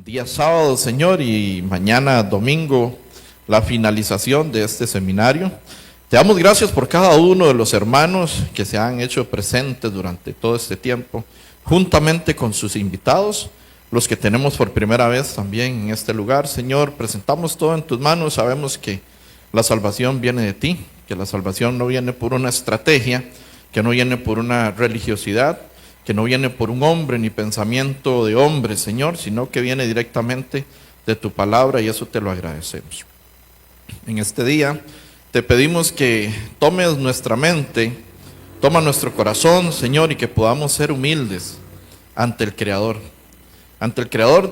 Día sábado, Señor, y mañana domingo, la finalización de este seminario. Te damos gracias por cada uno de los hermanos que se han hecho presentes durante todo este tiempo, juntamente con sus invitados, los que tenemos por primera vez también en este lugar. Señor, presentamos todo en tus manos. Sabemos que la salvación viene de ti, que la salvación no viene por una estrategia, que no viene por una religiosidad, que no viene por un hombre ni pensamiento de hombre, Señor, sino que viene directamente de tu palabra, y eso te lo agradecemos. En este día te pedimos que tomes nuestra mente, toma nuestro corazón, Señor, y que podamos ser humildes ante el Creador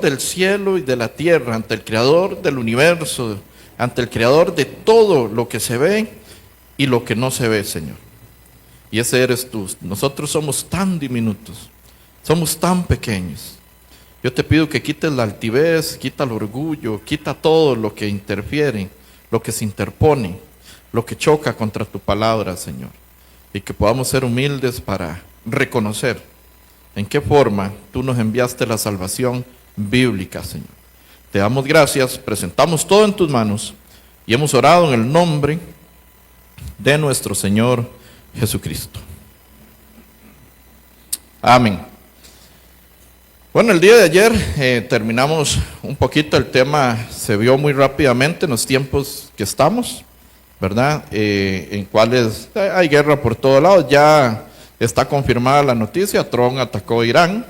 del cielo y de la tierra, ante el Creador del universo, ante el Creador de todo lo que se ve y lo que no se ve, Señor. Y ese eres tú. Nosotros somos tan diminutos, somos tan pequeños. Yo te pido que quites la altivez, quita el orgullo, quita todo lo que interfiere, lo que se interpone, lo que choca contra tu palabra, Señor. Y que podamos ser humildes para reconocer en qué forma tú nos enviaste la salvación bíblica, Señor. Te damos gracias, presentamos todo en tus manos y hemos orado en el nombre de nuestro Señor Jesucristo. Amén. Bueno, el día de ayer terminamos un poquito el tema. Se vio muy rápidamente en los tiempos que estamos, ¿verdad? En cuales hay guerra por todos lados. Ya está confirmada la noticia. Trump atacó a Irán,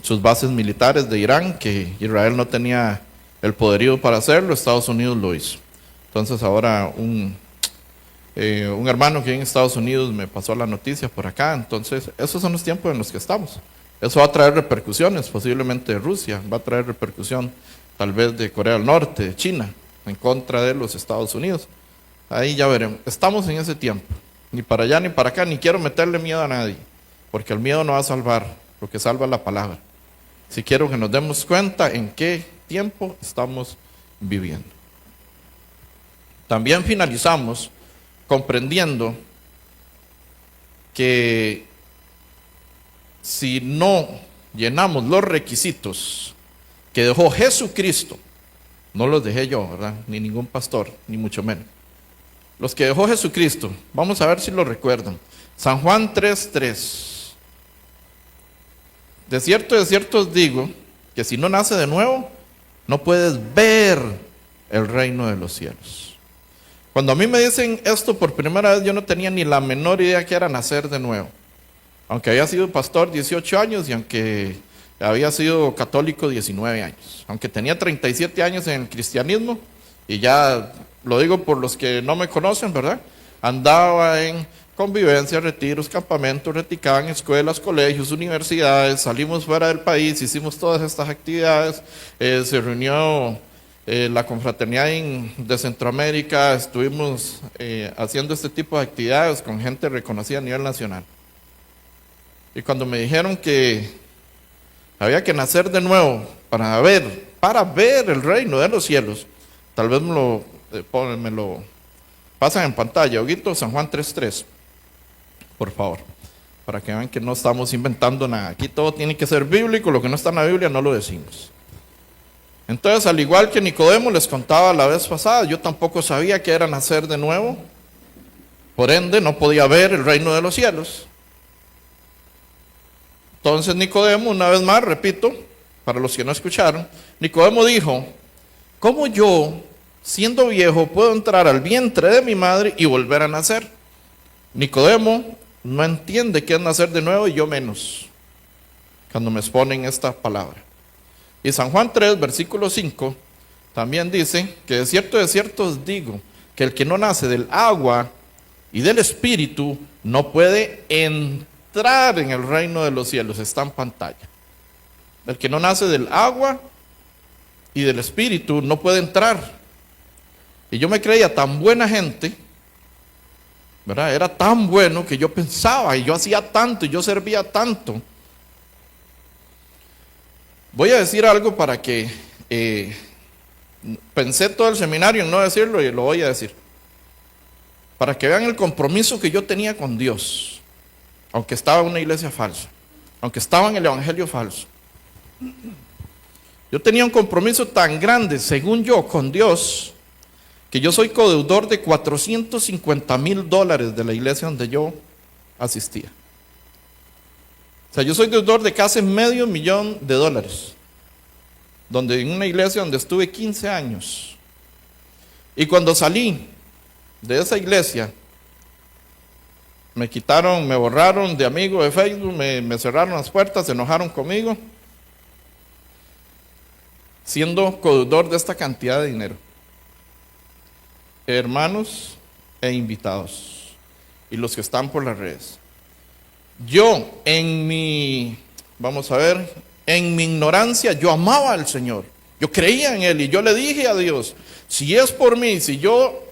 sus bases militares de Irán, que Israel no tenía el poderío para hacerlo. Estados Unidos lo hizo. Entonces ahora un hermano que en Estados Unidos me pasó la noticia por acá. Entonces esos son los tiempos en los que estamos. Eso va a traer repercusiones, posiblemente de Rusia, va a traer repercusión tal vez de Corea del Norte, de China, en contra de los Estados Unidos. Ahí ya veremos. Estamos en ese tiempo, ni para allá ni para acá. Ni quiero meterle miedo a nadie, porque el miedo no va a salvar, lo que salva es la palabra. Si quiero que nos demos cuenta en qué tiempo estamos viviendo. También finalizamos comprendiendo que si no llenamos los requisitos que dejó Jesucristo, no los dejé yo, ¿verdad? Ni ningún pastor, ni mucho menos. Los que dejó Jesucristo, vamos a ver si lo recuerdan. San Juan 3:3. De cierto os digo, que si no nace de nuevo, no puedes ver el reino de los cielos. Cuando a mí me dicen esto por primera vez, yo no tenía ni la menor idea que era nacer de nuevo. Aunque había sido pastor 18 años y aunque había sido católico 19 años. Aunque tenía 37 años en el cristianismo, y ya lo digo por los que no me conocen, ¿verdad? Andaba en convivencia, retiros, campamentos, reticán, escuelas, colegios, universidades, salimos fuera del país, hicimos todas estas actividades, se reunió la confraternidad de Centroamérica, estuvimos haciendo este tipo de actividades con gente reconocida a nivel nacional. Y cuando me dijeron que había que nacer de nuevo para ver el reino de los cielos, tal vez me lo pasan en pantalla, Huguito, San Juan 3:3, por favor, para que vean que no estamos inventando nada. Aquí todo tiene que ser bíblico, lo que no está en la Biblia no lo decimos. Entonces, al igual que Nicodemo les contaba la vez pasada, yo tampoco sabía qué era nacer de nuevo, por ende no podía ver el reino de los cielos. Entonces Nicodemo, una vez más, repito, para los que no escucharon, Nicodemo dijo: ¿cómo yo, siendo viejo, puedo entrar al vientre de mi madre y volver a nacer? Nicodemo no entiende qué es nacer de nuevo, y yo menos, cuando me exponen esta palabra. Y San Juan 3, versículo 5, también dice que de cierto os digo, que el que no nace del agua y del Espíritu no puede entrar en el reino de los cielos. Está en pantalla. El que no nace del agua y del Espíritu no puede entrar. Y yo me creía tan buena gente, ¿verdad? Era tan bueno que yo pensaba, y yo hacía tanto, y yo servía tanto. Voy a decir algo para que pensé todo el seminario en no decirlo, y lo voy a decir. Para que vean el compromiso que yo tenía con Dios, aunque estaba en una iglesia falsa, aunque estaba en el evangelio falso. Yo tenía un compromiso tan grande, según yo, con Dios, que yo soy codeudor de $450,000 de la iglesia donde yo asistía. O sea, yo soy deudor de casi $500,000, donde en una iglesia donde estuve 15 años. Y cuando salí de esa iglesia, me quitaron, me borraron de amigo de Facebook, me cerraron las puertas, se enojaron conmigo, siendo codeudor de esta cantidad de dinero. Hermanos e invitados, y los que están por las redes. Yo, en mi ignorancia, yo amaba al Señor. Yo creía en Él y yo le dije a Dios, si es por mí, si yo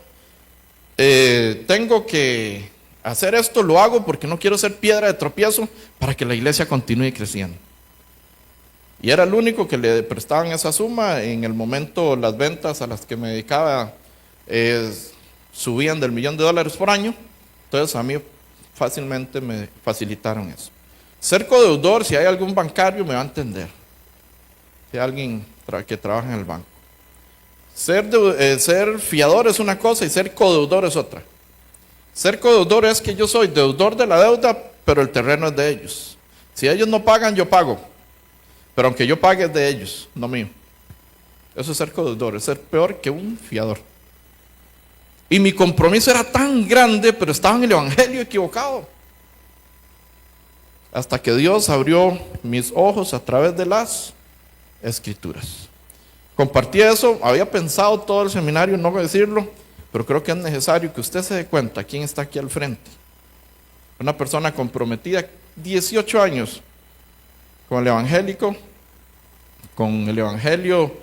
tengo que hacer esto, lo hago porque no quiero ser piedra de tropiezo para que la iglesia continúe creciendo. Y era el único que le prestaban esa suma. En el momento las ventas a las que me dedicaba subían del $1,000,000 por año. Entonces a mí fácilmente me facilitaron eso. Ser codeudor, si hay algún bancario me va a entender, si hay alguien que trabaja en el banco. Ser fiador es una cosa y ser codeudor es otra. Ser codeudor es que yo soy deudor de la deuda, pero el terreno es de ellos. Si ellos no pagan, yo pago, pero aunque yo pague es de ellos, no mío. Eso es ser codeudor, es ser peor que un fiador. Y mi compromiso era tan grande, pero estaba en el evangelio equivocado. Hasta que Dios abrió mis ojos a través de las escrituras. Compartí eso, había pensado todo el seminario no decirlo, pero creo que es necesario que usted se dé cuenta quién está aquí al frente. Una persona comprometida, 18 años con el evangélico, con el evangelio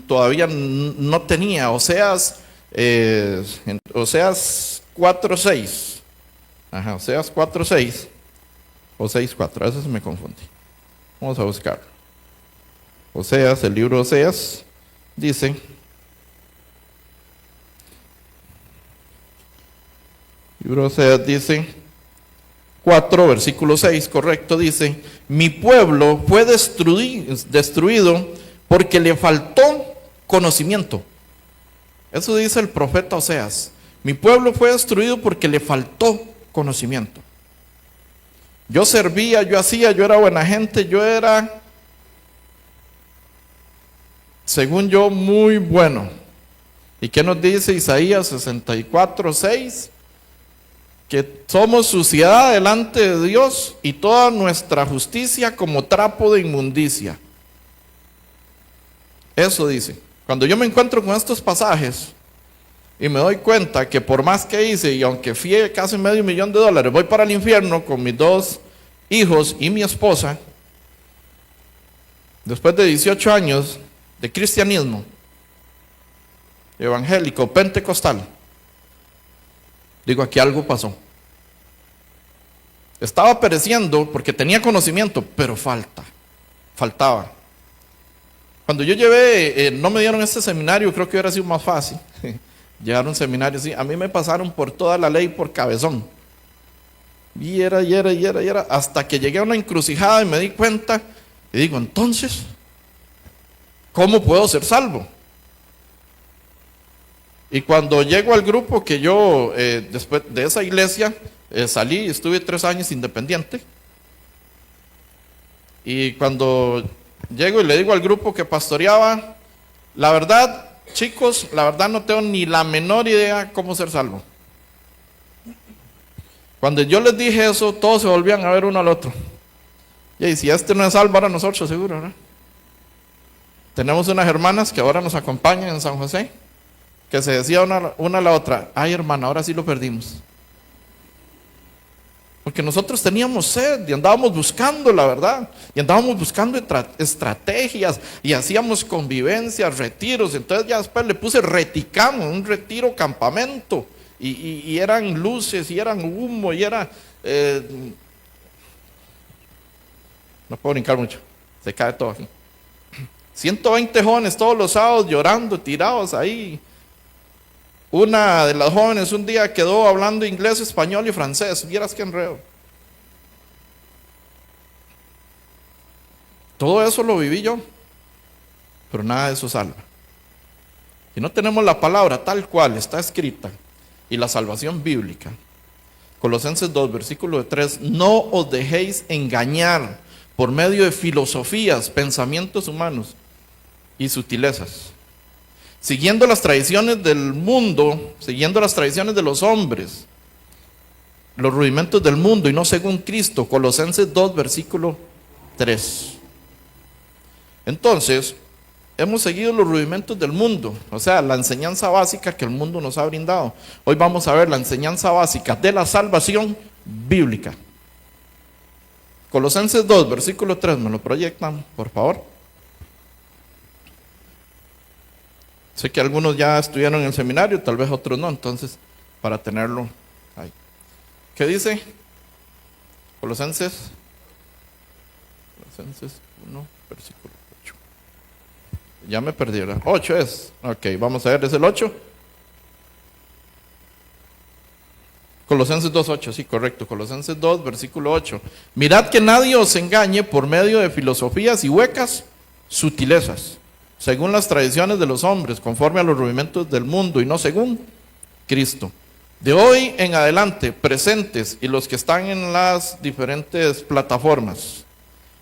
todavía no tenía, Oseas 4:6. Oseas 4:6 o 6:4, a veces me confundí. Vamos a buscarlo. Oseas, el libro de Oseas, dice: libro de Oseas dice 4, versículo 6, correcto, dice: mi pueblo fue destruido porque le faltó conocimiento. Eso dice el profeta Oseas. Mi pueblo fue destruido porque le faltó conocimiento. Yo servía, yo hacía, yo era buena gente, yo era, según yo, muy bueno. ¿Y qué nos dice Isaías 64:6? Que somos suciedad delante de Dios y toda nuestra justicia como trapo de inmundicia. Eso dice. Cuando yo me encuentro con estos pasajes y me doy cuenta que por más que hice, y aunque fui casi $500,000, voy para el infierno con mis 2 hijos y mi esposa, después de 18 años de cristianismo evangélico, pentecostal, digo, aquí algo pasó. Estaba pereciendo porque tenía conocimiento, pero faltaba. Cuando yo llevé, no me dieron este seminario, creo que hubiera sido más fácil llevar un seminario así. A mí me pasaron por toda la ley por cabezón. Y era, hasta que llegué a una encrucijada y me di cuenta, y digo, entonces, ¿cómo puedo ser salvo? Y cuando llego al grupo que yo, después de esa iglesia, salí, estuve 3 años independiente. Y cuando llego y le digo al grupo que pastoreaba, la verdad, chicos, la verdad no tengo ni la menor idea cómo ser salvo. Cuando yo les dije eso, todos se volvían a ver uno al otro. Y si este no es salvo, ahora nosotros seguro, ¿verdad? Tenemos unas hermanas que ahora nos acompañan en San José, que se decía una a la otra: ay, hermana, ahora sí lo perdimos. Porque nosotros teníamos sed y andábamos buscando la verdad, y andábamos buscando estrategias, y hacíamos convivencias, retiros. Entonces ya después le puse reticamo, un retiro campamento, y eran luces, y eran humo, y era... no puedo brincar mucho, se cae todo aquí. 120 jóvenes todos los sábados llorando, tirados ahí. Una de las jóvenes un día quedó hablando inglés, español y francés. Vieras qué enredo. Todo eso lo viví yo. pero nada de eso salva. Si no tenemos la palabra tal cual está escrita y la salvación bíblica, Colosenses 2, versículo 3, no os dejéis engañar por medio de filosofías, pensamientos humanos y sutilezas, siguiendo las tradiciones del mundo, siguiendo las tradiciones de los hombres, los rudimentos del mundo y no según Cristo. Colosenses 2, versículo 3. Entonces, hemos seguido los rudimentos del mundo, o sea, la enseñanza básica que el mundo nos ha brindado. Hoy vamos a ver la enseñanza básica de la salvación bíblica. Colosenses 2, versículo 3, me lo proyectan, por favor. Sé que algunos ya estuvieron en el seminario, tal vez otros no, entonces, para tenerlo ahí. ¿Qué dice? Colosenses 1, versículo 8. Ya me perdí, ¿verdad? 8 es. Ok, vamos a ver, ¿es el 8? Colosenses 2:8, sí, correcto. Colosenses 2, versículo 8. Mirad que nadie os engañe por medio de filosofías y huecas sutilezas, según las tradiciones de los hombres, conforme a los rudimentos del mundo y no según Cristo. De hoy en adelante, presentes y los que están en las diferentes plataformas,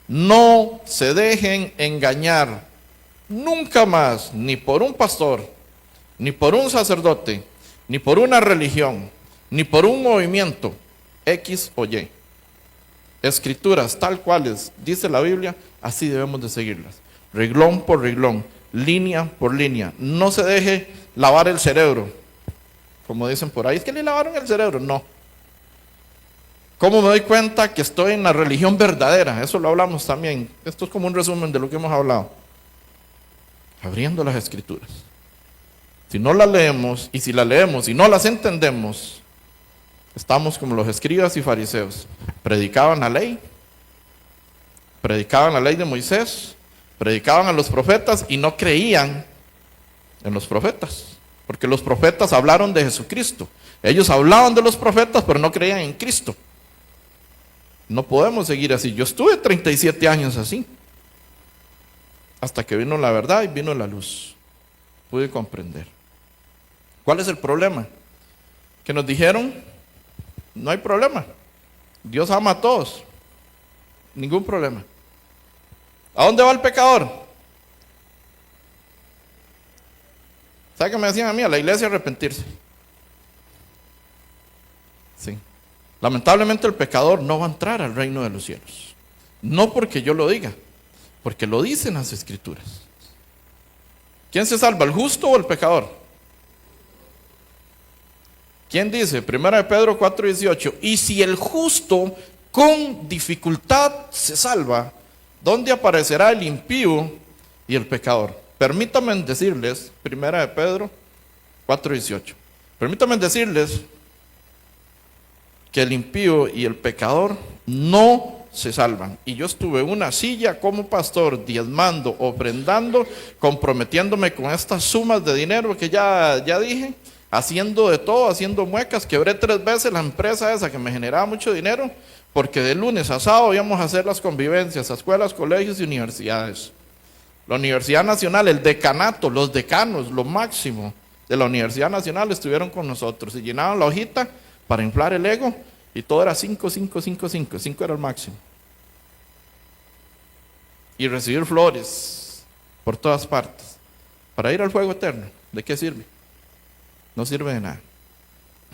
no se dejen engañar nunca más, ni por un pastor, ni por un sacerdote, ni por una religión, ni por un movimiento X o Y. Escrituras tal cuales dice la Biblia, así debemos de seguirlas, reglón por reglón, línea por línea. No se deje lavar el cerebro, como dicen por ahí, es que le lavaron el cerebro. No. ¿Cómo me doy cuenta que estoy en la religión verdadera? Eso lo hablamos también. Esto es como un resumen de lo que hemos hablado. Abriendo las escrituras. Si no las leemos, y si las leemos y no las entendemos, estamos como los escribas y fariseos. Predicaban la ley de Moisés, predicaban a los profetas y no creían en los profetas, porque los profetas hablaron de Jesucristo. Ellos hablaban de los profetas, pero no creían en Cristo. No podemos seguir así. Yo estuve 37 años así, hasta que vino la verdad y vino la luz. Pude comprender. ¿Cuál es el problema? Que nos dijeron, no hay problema, Dios ama a todos, ningún problema. ¿A dónde va el pecador? ¿Sabe qué me decían a mí? A la iglesia arrepentirse. Sí. Lamentablemente el pecador no va a entrar al reino de los cielos. No porque yo lo diga, porque lo dicen las escrituras. ¿Quién se salva, el justo o el pecador? ¿Quién dice? 1 Pedro 4:18. Y si el justo con dificultad se salva, ¿dónde aparecerá el impío y el pecador? Permítanme decirles, 1 Pedro 4:18. Permítanme decirles que el impío y el pecador no se salvan. Y yo estuve en una silla como pastor, diezmando, ofrendando, comprometiéndome con estas sumas de dinero que ya dije, haciendo de todo, haciendo muecas. Quebré 3 veces la empresa esa que me generaba mucho dinero, porque de lunes a sábado íbamos a hacer las convivencias a escuelas, colegios y universidades. La Universidad Nacional, el decanato, los decanos, lo máximo de la Universidad Nacional estuvieron con nosotros y llenaban la hojita para inflar el ego, y todo era 5, 5, 5, 5, 5 era el máximo. Y recibir flores por todas partes, para ir al fuego eterno. ¿De qué sirve? No sirve de nada.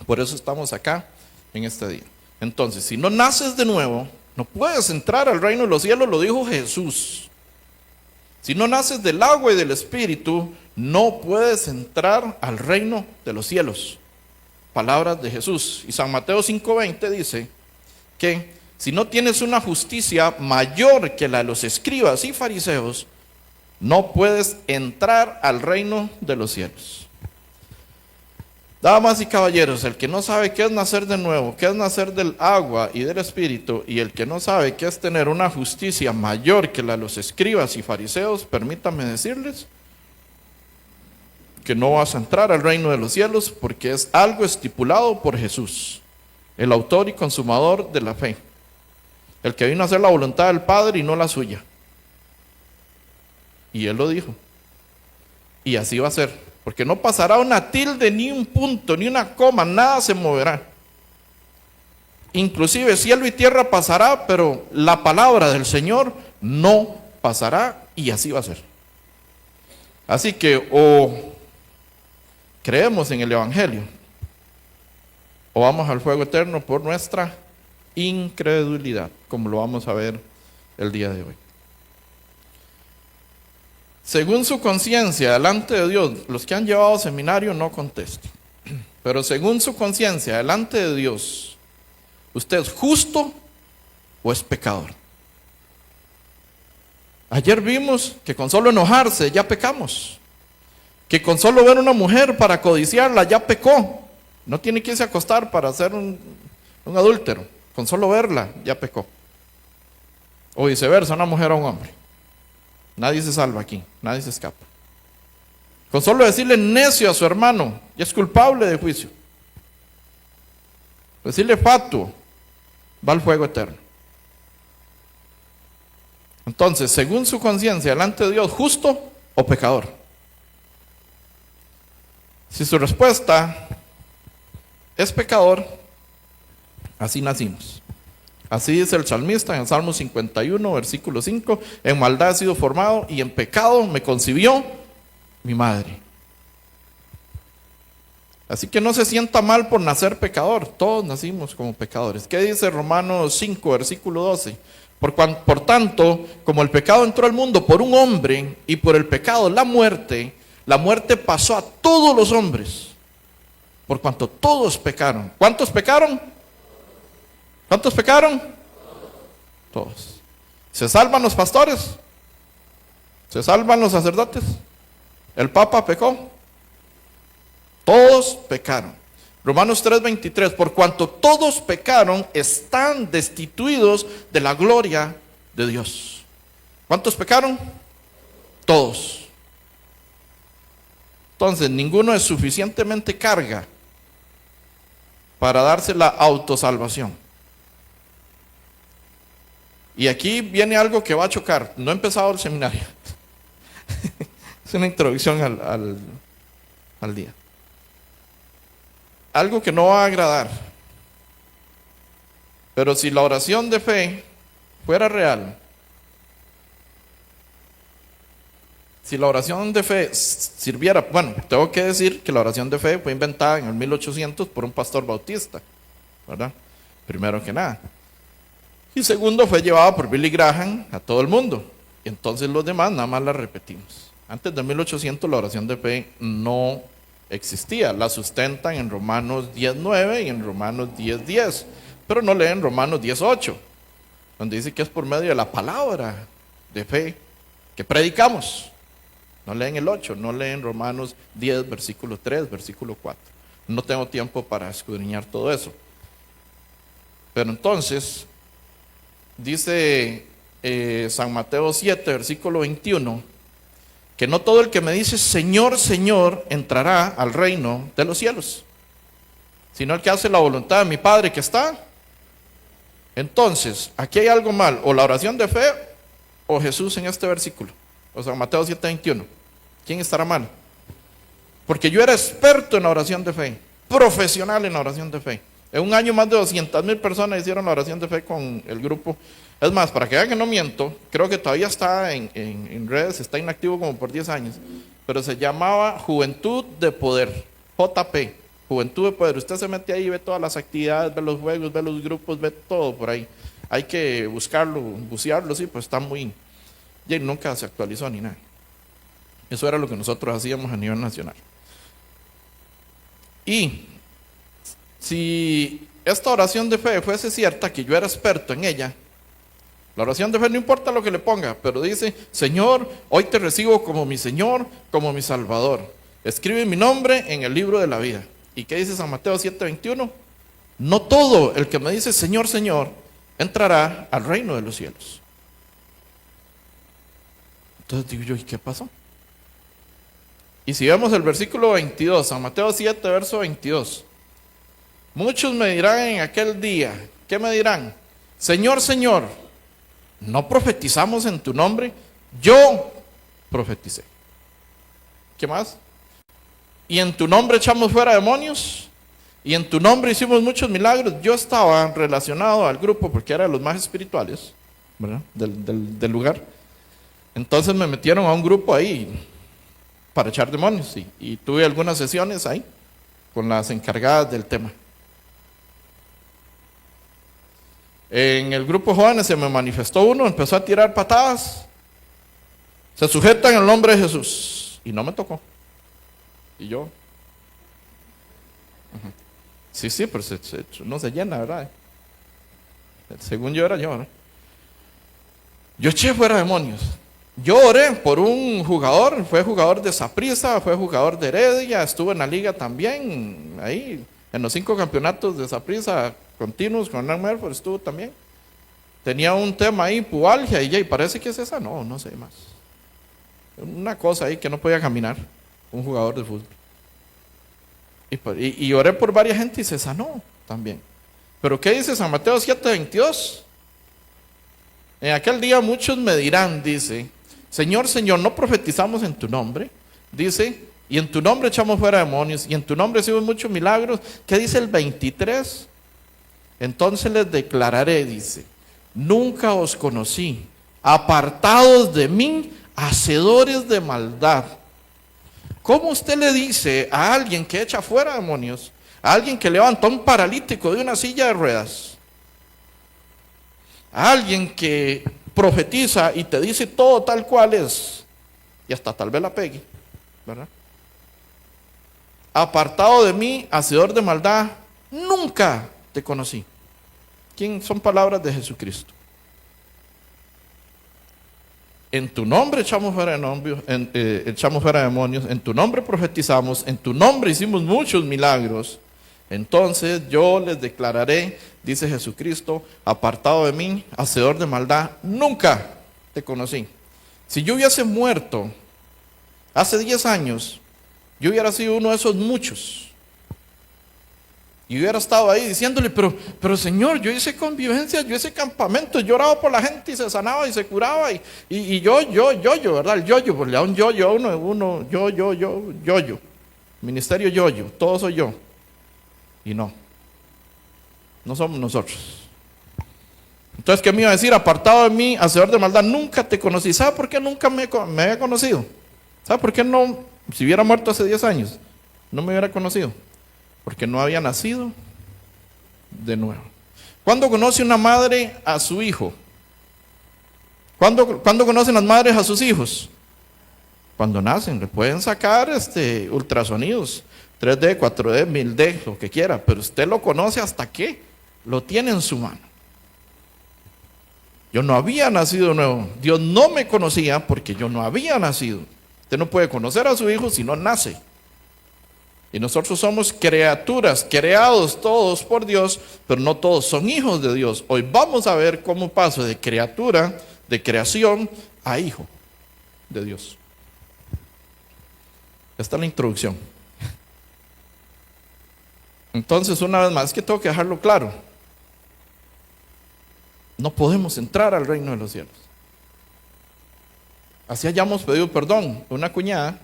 Por eso estamos acá en este día. Entonces, si no naces de nuevo, no puedes entrar al reino de los cielos, lo dijo Jesús. Si no naces del agua y del espíritu, no puedes entrar al reino de los cielos. Palabras de Jesús. Y San Mateo 5:20 dice que si no tienes una justicia mayor que la de los escribas y fariseos, no puedes entrar al reino de los cielos. Damas y caballeros, el que no sabe qué es nacer de nuevo, qué es nacer del agua y del espíritu, y el que no sabe qué es tener una justicia mayor que la de los escribas y fariseos, permítanme decirles que no vas a entrar al reino de los cielos, porque es algo estipulado por Jesús, el autor y consumador de la fe, el que vino a hacer la voluntad del Padre y no la suya. Y Él lo dijo, y así va a ser, porque no pasará una tilde, ni un punto, ni una coma, nada se moverá. Inclusive cielo y tierra pasará, pero la palabra del Señor no pasará, y así va a ser. Así que o creemos en el Evangelio, o vamos al fuego eterno por nuestra incredulidad, como lo vamos a ver el día de hoy. Según su conciencia delante de Dios, los que han llevado seminario no contesten, pero según su conciencia delante de Dios, ¿usted es justo o es pecador? Ayer vimos que con solo enojarse ya pecamos, que con solo ver una mujer para codiciarla ya pecó. No tiene que irse a acostar para ser un adúltero, con solo verla ya pecó. O viceversa, una mujer a un hombre. Nadie se salva aquí, nadie se escapa. Con solo decirle necio a su hermano ya es culpable de juicio. Decirle fatuo va al fuego eterno. Entonces, según su conciencia delante de Dios, ¿justo o pecador? Si su respuesta es pecador, así nacimos. Así dice el salmista en el Salmo 51, versículo 5, en maldad he sido formado y en pecado me concibió mi madre. Así que no se sienta mal por nacer pecador, todos nacimos como pecadores. ¿Qué dice Romanos 5, versículo 12? Por tanto, como el pecado entró al mundo por un hombre y por el pecado la muerte pasó a todos los hombres, por cuanto todos pecaron. ¿Cuántos pecaron? ¿Cuántos pecaron? Todos. ¿Se salvan los pastores? ¿Se salvan los sacerdotes? ¿El Papa pecó? Todos pecaron. Romanos 3:23, por cuanto todos pecaron, están destituidos de la gloria de Dios. ¿Cuántos pecaron? Todos. Entonces, ninguno es suficientemente carga para darse la autosalvación. Y aquí viene algo que va a chocar. No he empezado el seminario. Es una introducción al día. Algo que no va a agradar. Pero si la oración de fe fuera real, si la oración de fe sirviera, bueno, tengo que decir que la oración de fe fue inventada en el 1800 por un pastor bautista, ¿verdad? Primero que nada. Y segundo, fue llevada por Billy Graham a todo el mundo. Y entonces los demás nada más la repetimos. Antes de 1800 la oración de fe no existía. La sustentan en Romanos 10:9 y en Romanos 10:10. Pero no leen Romanos 10:8, donde dice que es por medio de la palabra de fe que predicamos. No leen el 8, no leen Romanos 10, versículo 3, versículo 4. No tengo tiempo para escudriñar todo eso. Pero entonces, dice San Mateo 7, versículo 21, que no todo el que me dice Señor, Señor, entrará al reino de los cielos, sino el que hace la voluntad de mi Padre que está. Entonces, aquí hay algo mal, o la oración de fe, o Jesús en este versículo, o San Mateo 7:21. ¿Quién estará mal? Porque yo era experto en la oración de fe, profesional en la oración de fe. En un año más de 200,000 personas hicieron la oración de fe con el grupo. Es más, para que vean que no miento, creo que todavía está en redes, está inactivo como por 10 años, pero se llamaba Juventud de Poder, JP, Juventud de Poder. Usted se mete ahí, ve todas las actividades, ve los juegos, ve los grupos, ve todo por ahí. Hay que buscarlo, bucearlo, sí, pues está muy... Y nunca se actualizó ni nada. Eso era lo que nosotros hacíamos a nivel nacional. Y si esta oración de fe fuese cierta, que yo era experto en ella, la oración de fe no importa lo que le ponga, pero dice, Señor, hoy te recibo como mi Señor, como mi Salvador. Escribe mi nombre en el libro de la vida. ¿Y qué dice San Mateo 7:21? No todo el que me dice Señor, Señor, entrará al reino de los cielos. Entonces digo yo, ¿y qué pasó? Y si vemos el versículo 22, San Mateo 7, verso 22. Muchos me dirán en aquel día, ¿qué me dirán? Señor, Señor, ¿no profetizamos en tu nombre? Yo profeticé. ¿Qué más? Y en tu nombre echamos fuera demonios. Y en tu nombre hicimos muchos milagros. Yo estaba relacionado al grupo porque era de los más espirituales, ¿verdad? Del lugar. Entonces me metieron a un grupo ahí para echar demonios. Y tuve algunas sesiones ahí con las encargadas del tema. En el grupo jóvenes se me manifestó uno, empezó a tirar patadas. Se sujetan en el nombre de Jesús. Y no me tocó. Y yo. Sí, pero no se llena, ¿verdad? Según yo era yo, ¿no? Yo eché fuera demonios. Yo oré por un jugador, fue jugador de Saprissa, fue jugador de Heredia, estuvo en la liga también, ahí, en los 5 campeonatos de Saprissa continuos con Hernán Merford estuvo también. Tenía un tema ahí, pubalgia, y parece que es esa, no sé más. Una cosa ahí que no podía caminar, un jugador de fútbol. Y oré por varias gente y se sanó también. Pero ¿qué dice San Mateo 7:22? En aquel día muchos me dirán, dice, Señor, Señor, ¿no profetizamos en tu nombre? Dice, y en tu nombre echamos fuera demonios, y en tu nombre hicimos muchos milagros. ¿Qué dice el 23? Entonces les declararé, dice, nunca os conocí, apartados de mí, hacedores de maldad. ¿Cómo usted le dice a alguien que echa fuera demonios, a alguien que levanta a un paralítico de una silla de ruedas, a alguien que profetiza y te dice todo tal cual es, y hasta tal vez la pegue, ¿verdad? Apartado de mí, hacedor de maldad, nunca te conocí. ¿Quién son palabras de Jesucristo? En tu nombre echamos fuera demonios, en tu nombre profetizamos, en tu nombre hicimos muchos milagros. Entonces yo les declararé, dice Jesucristo, apartado de mí, hacedor de maldad, nunca te conocí. Si yo hubiese muerto hace 10 años, yo hubiera sido uno de esos muchos. Y hubiera estado ahí diciéndole, pero Señor, yo hice convivencia, yo hice campamento, yo oraba por la gente y se sanaba y se curaba. Y yo, ¿verdad? El yo, pues le da un yo, yo. Ministerio yo, todo soy yo. Y no somos nosotros. Entonces, ¿qué me iba a decir? Apartado de mí, hacedor de maldad, nunca te conocí. ¿Sabe por qué nunca me había conocido? ¿Sabe por qué no? Si hubiera muerto hace 10 años, no me hubiera conocido. Porque no había nacido de nuevo. ¿Cuándo conoce una madre a su hijo? ¿Cuándo conocen las madres a sus hijos? Cuando nacen, le pueden sacar ultrasonidos, 3D, 4D, 1000D, lo que quiera, pero usted lo conoce hasta que lo tiene en su mano. Yo no había nacido de nuevo. Dios no me conocía porque yo no había nacido. Usted no puede conocer a su hijo si no nace. Y nosotros somos criaturas, creados todos por Dios, pero no todos son hijos de Dios. Hoy vamos a ver cómo paso de criatura, de creación, a hijo de Dios. Esta es la introducción. Entonces, una vez más, es que tengo que dejarlo claro. No podemos entrar al reino de los cielos. Así hayamos pedido perdón. Una cuñada,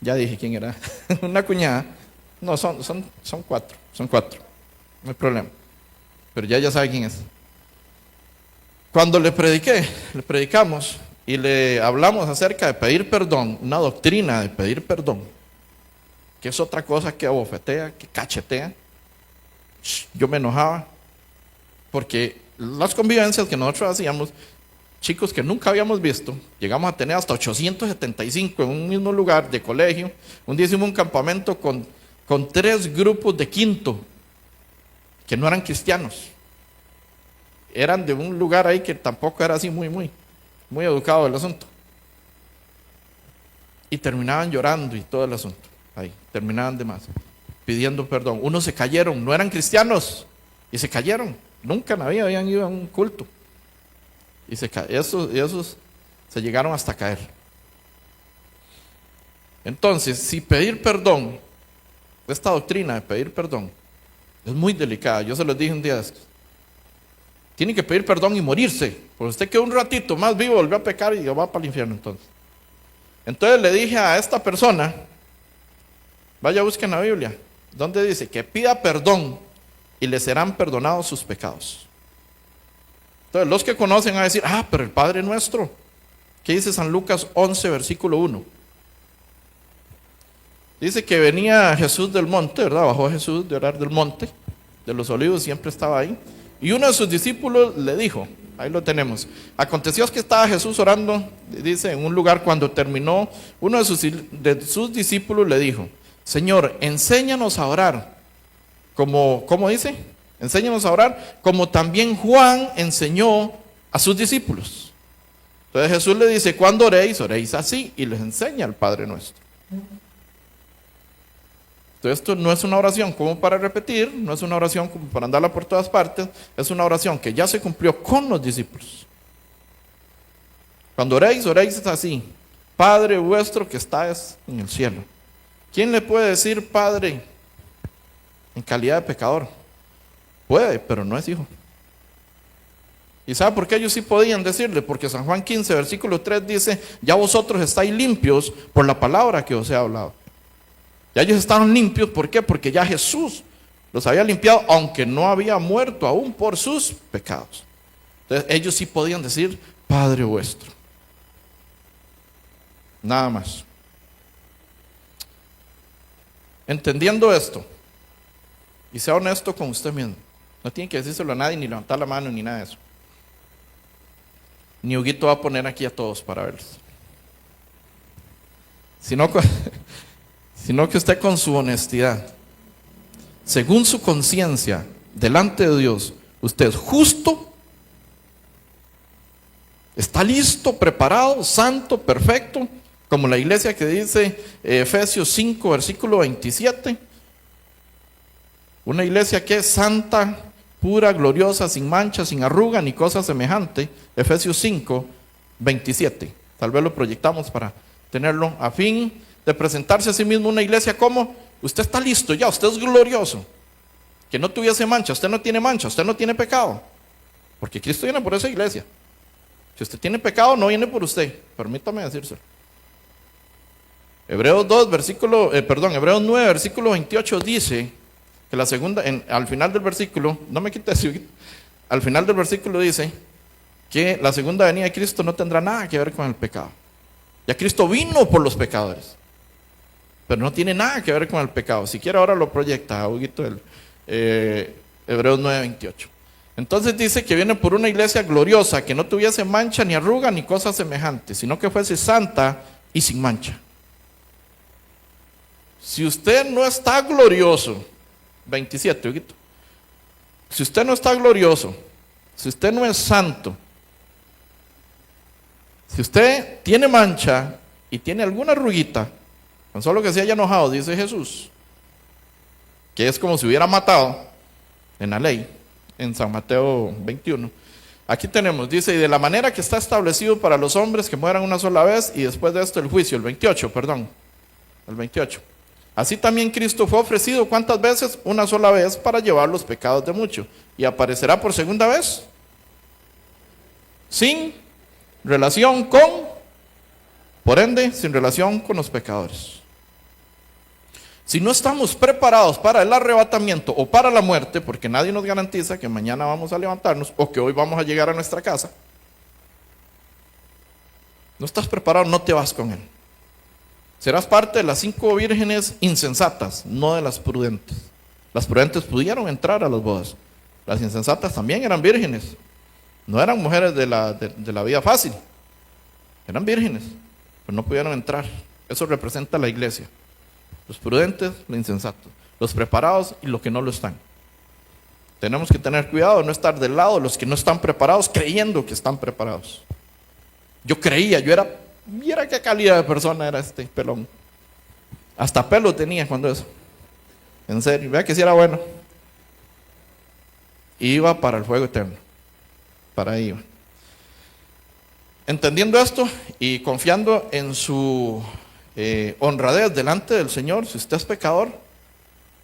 ya dije quién era, una cuñada, no, son 4, no hay problema, pero ya sabe quién es. Cuando le predicamos y le hablamos acerca de pedir perdón, una doctrina de pedir perdón, que es otra cosa que abofetea, que cachetea, yo me enojaba, porque las convivencias que nosotros hacíamos, chicos que nunca habíamos visto, llegamos a tener hasta 875 en un mismo lugar de colegio. Un día hicimos un campamento con 3 grupos de quinto, que no eran cristianos. Eran de un lugar ahí que tampoco era así muy educado el asunto. Y terminaban llorando y todo el asunto. Ahí, terminaban de más, pidiendo perdón. Unos se cayeron, no eran cristianos, y se cayeron. Nunca habían ido a un culto. Y esos se llegaron hasta caer. Entonces, si pedir perdón, esta doctrina de pedir perdón, es muy delicada. Yo se los dije un día. Tiene que pedir perdón y morirse. Porque usted quedó un ratito más vivo, volvió a pecar y va para el infierno entonces. Entonces le dije a esta persona, vaya, busquen la Biblia, donde dice que pida perdón y le serán perdonados sus pecados. Entonces los que conocen van a decir, pero el Padre Nuestro, ¿qué dice San Lucas 11, versículo 1? Dice que venía Jesús del monte, ¿verdad? Bajó Jesús de orar del monte, de los Olivos, siempre estaba ahí. Y uno de sus discípulos le dijo, ahí lo tenemos. Aconteció que estaba Jesús orando, dice, en un lugar. Cuando terminó, uno de sus discípulos le dijo, Señor, enséñanos a orar. ¿Cómo dice? Enséñanos a orar, como también Juan enseñó a sus discípulos. Entonces Jesús le dice, cuando oréis, oréis así, y les enseña al Padre Nuestro. Entonces esto no es una oración como para repetir, no es una oración como para andarla por todas partes, es una oración que ya se cumplió con los discípulos. Cuando oréis, oréis así, Padre vuestro que estás en el cielo. ¿Quién le puede decir Padre en calidad de pecador? Puede, pero no es hijo. ¿Y sabe por qué ellos sí podían decirle? Porque San Juan 15, versículo 3 dice, ya vosotros estáis limpios por la palabra que os he hablado. Ya ellos estaban limpios, ¿por qué? Porque ya Jesús los había limpiado, aunque no había muerto aún por sus pecados. Entonces ellos sí podían decir, Padre vuestro. Nada más. Entendiendo esto, y sea honesto con usted mismo, no tiene que decírselo a nadie, ni levantar la mano, ni nada de eso. Ni Huguito va a poner aquí a todos para verlos. Sino que usted con su honestidad, según su conciencia, delante de Dios, usted es justo, está listo, preparado, santo, perfecto, como la iglesia que dice Efesios 5, versículo 27. Una iglesia que es santa, pura, gloriosa, sin mancha, sin arruga, ni cosa semejante. Efesios 5, 27. Tal vez lo proyectamos para tenerlo a fin de presentarse a sí mismo una iglesia como, usted está listo ya, usted es glorioso. Que no tuviese mancha, usted no tiene mancha, usted no tiene pecado. Porque Cristo viene por esa iglesia. Si usted tiene pecado, no viene por usted. Permítame decírselo. Hebreos 9, versículo 28 dice que la segunda, al final del versículo, no me quite eso, al final del versículo dice que la segunda venida de Cristo no tendrá nada que ver con el pecado. Ya Cristo vino por los pecadores, pero no tiene nada que ver con el pecado. Si quiere ahora lo proyecta, Huguito, Hebreos 9, 28. Entonces dice que viene por una iglesia gloriosa, que no tuviese mancha, ni arruga, ni cosa semejante, sino que fuese santa y sin mancha. Si usted no está glorioso, 27, Huguito, si usted no está glorioso, si usted no es santo, si usted tiene mancha y tiene alguna arruguita, tan solo que se haya enojado, dice Jesús, que es como si hubiera matado en la ley, en San Mateo 21. Aquí tenemos, dice, y de la manera que está establecido para los hombres que mueran una sola vez, y después de esto el juicio, el 28. Así también Cristo fue ofrecido, ¿cuántas veces? Una sola vez, para llevar los pecados de muchos. ¿Y aparecerá por segunda vez? Sin relación con, por ende, sin relación con los pecadores. Si no estamos preparados para el arrebatamiento o para la muerte, porque nadie nos garantiza que mañana vamos a levantarnos o que hoy vamos a llegar a nuestra casa, no estás preparado, no te vas con él. Serás parte de las 5 vírgenes insensatas, no de las prudentes. Las prudentes pudieron entrar a las bodas. Las insensatas también eran vírgenes. No eran mujeres de la vida fácil. Eran vírgenes, pero no pudieron entrar. Eso representa a la iglesia. Los prudentes, los insensatos. Los preparados y los que no lo están. Tenemos que tener cuidado de no estar del lado de los que no están preparados, creyendo que están preparados. Mira qué calidad de persona era este pelón. Hasta pelo tenía cuando eso. En serio, vea que sí era bueno. Iba para el fuego eterno. Para ahí iba. Entendiendo esto y confiando en su honradez delante del Señor, si usted es pecador,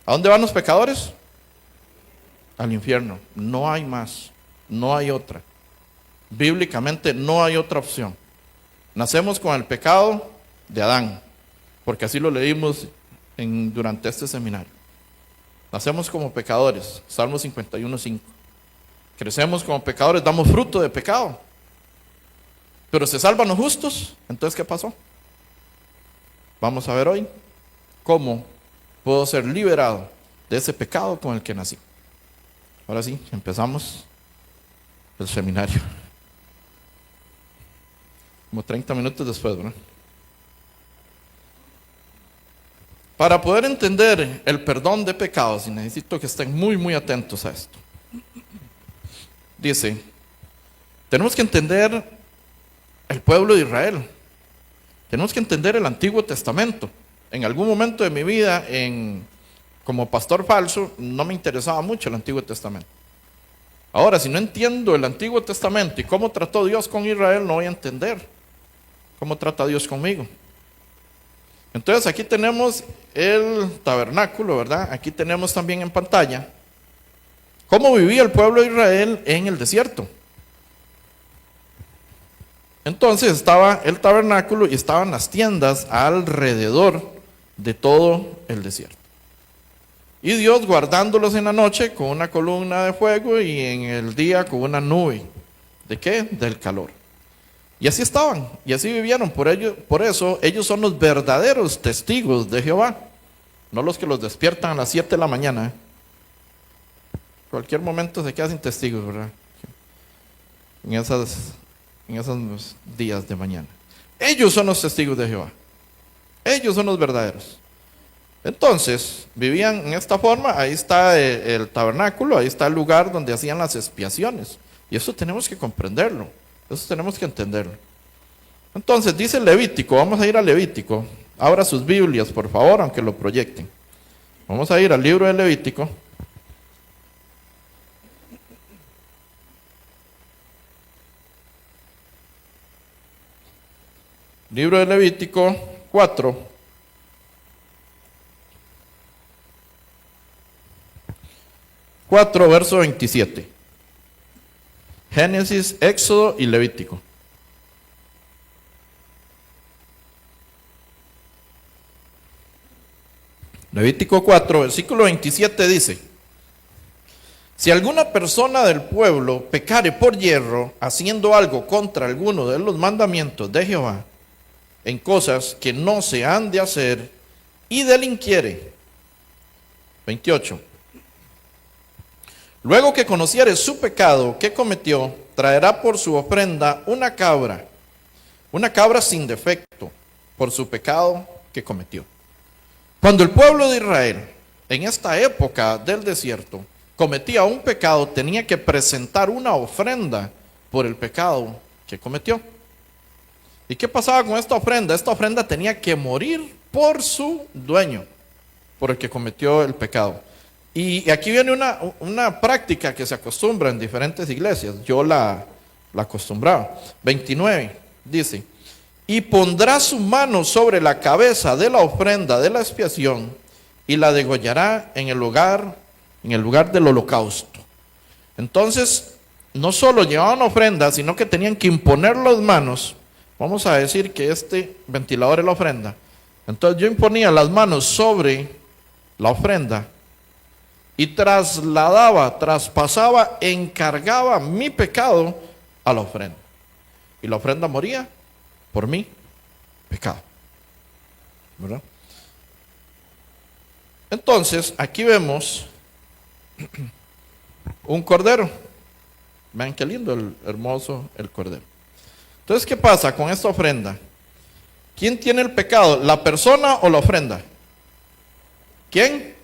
¿a dónde van los pecadores? Al infierno. No hay más. No hay otra. Bíblicamente no hay otra opción. Nacemos con el pecado de Adán, porque así lo leímos durante este seminario. Nacemos como pecadores, Salmo 51:5. Crecemos como pecadores, damos fruto de pecado. Pero se salvan los justos. Entonces, ¿qué pasó? Vamos a ver hoy cómo puedo ser liberado de ese pecado con el que nací. Ahora sí, empezamos el seminario. Como 30 minutos después, ¿verdad? Para poder entender el perdón de pecados, y necesito que estén muy, muy atentos a esto. Dice, tenemos que entender el pueblo de Israel. Tenemos que entender el Antiguo Testamento. En algún momento de mi vida, como pastor falso, no me interesaba mucho el Antiguo Testamento. Ahora, si no entiendo el Antiguo Testamento y cómo trató Dios con Israel, no voy a entender cómo trata Dios conmigo. Entonces aquí tenemos el tabernáculo, ¿verdad? Aquí tenemos también en pantalla cómo vivía el pueblo de Israel en el desierto. Entonces estaba el tabernáculo y estaban las tiendas alrededor de todo el desierto. Y Dios guardándolos en la noche con una columna de fuego y en el día con una nube. ¿De qué? Del calor. Y así estaban, y así vivieron. Por eso ellos son los verdaderos testigos de Jehová, no los que los despiertan a las 7 de la mañana. Cualquier momento se quedan sin testigos, ¿verdad? En esos días de mañana. Ellos son los testigos de Jehová. Ellos son los verdaderos. Entonces, vivían en esta forma. Ahí está el tabernáculo, ahí está el lugar donde hacían las expiaciones. Y eso tenemos que comprenderlo. Eso tenemos que entenderlo. Entonces, dice Levítico, vamos a ir a Levítico. Abra sus Biblias, por favor, aunque lo proyecten. Vamos a ir al libro de Levítico. Libro de Levítico 4. Verso 27. Génesis, Éxodo y Levítico. Levítico 4, versículo 27 dice: si alguna persona del pueblo pecare por yerro, haciendo algo contra alguno de los mandamientos de Jehová, en cosas que no se han de hacer, y delinquiere. 28. Luego que conociere su pecado que cometió, traerá por su ofrenda una cabra sin defecto, por su pecado que cometió. Cuando el pueblo de Israel, en esta época del desierto, cometía un pecado, tenía que presentar una ofrenda por el pecado que cometió. ¿Y qué pasaba con esta ofrenda? Esta ofrenda tenía que morir por su dueño, por el que cometió el pecado. Y aquí viene una práctica que se acostumbra en diferentes iglesias. Yo la acostumbraba. 29 dice: y pondrá su mano sobre la cabeza de la ofrenda de la expiación y la degollará en el lugar del holocausto. Entonces, no solo llevaban ofrenda, sino que tenían que imponer las manos. Vamos a decir que este ventilador es la ofrenda. Entonces yo imponía las manos sobre la ofrenda y traspasaba, encargaba mi pecado a la ofrenda. Y la ofrenda moría por mi pecado, ¿verdad? Entonces, aquí vemos un cordero. Vean qué lindo, hermoso el cordero. Entonces, ¿qué pasa con esta ofrenda? ¿Quién tiene el pecado? ¿La persona o la ofrenda? ¿Quién?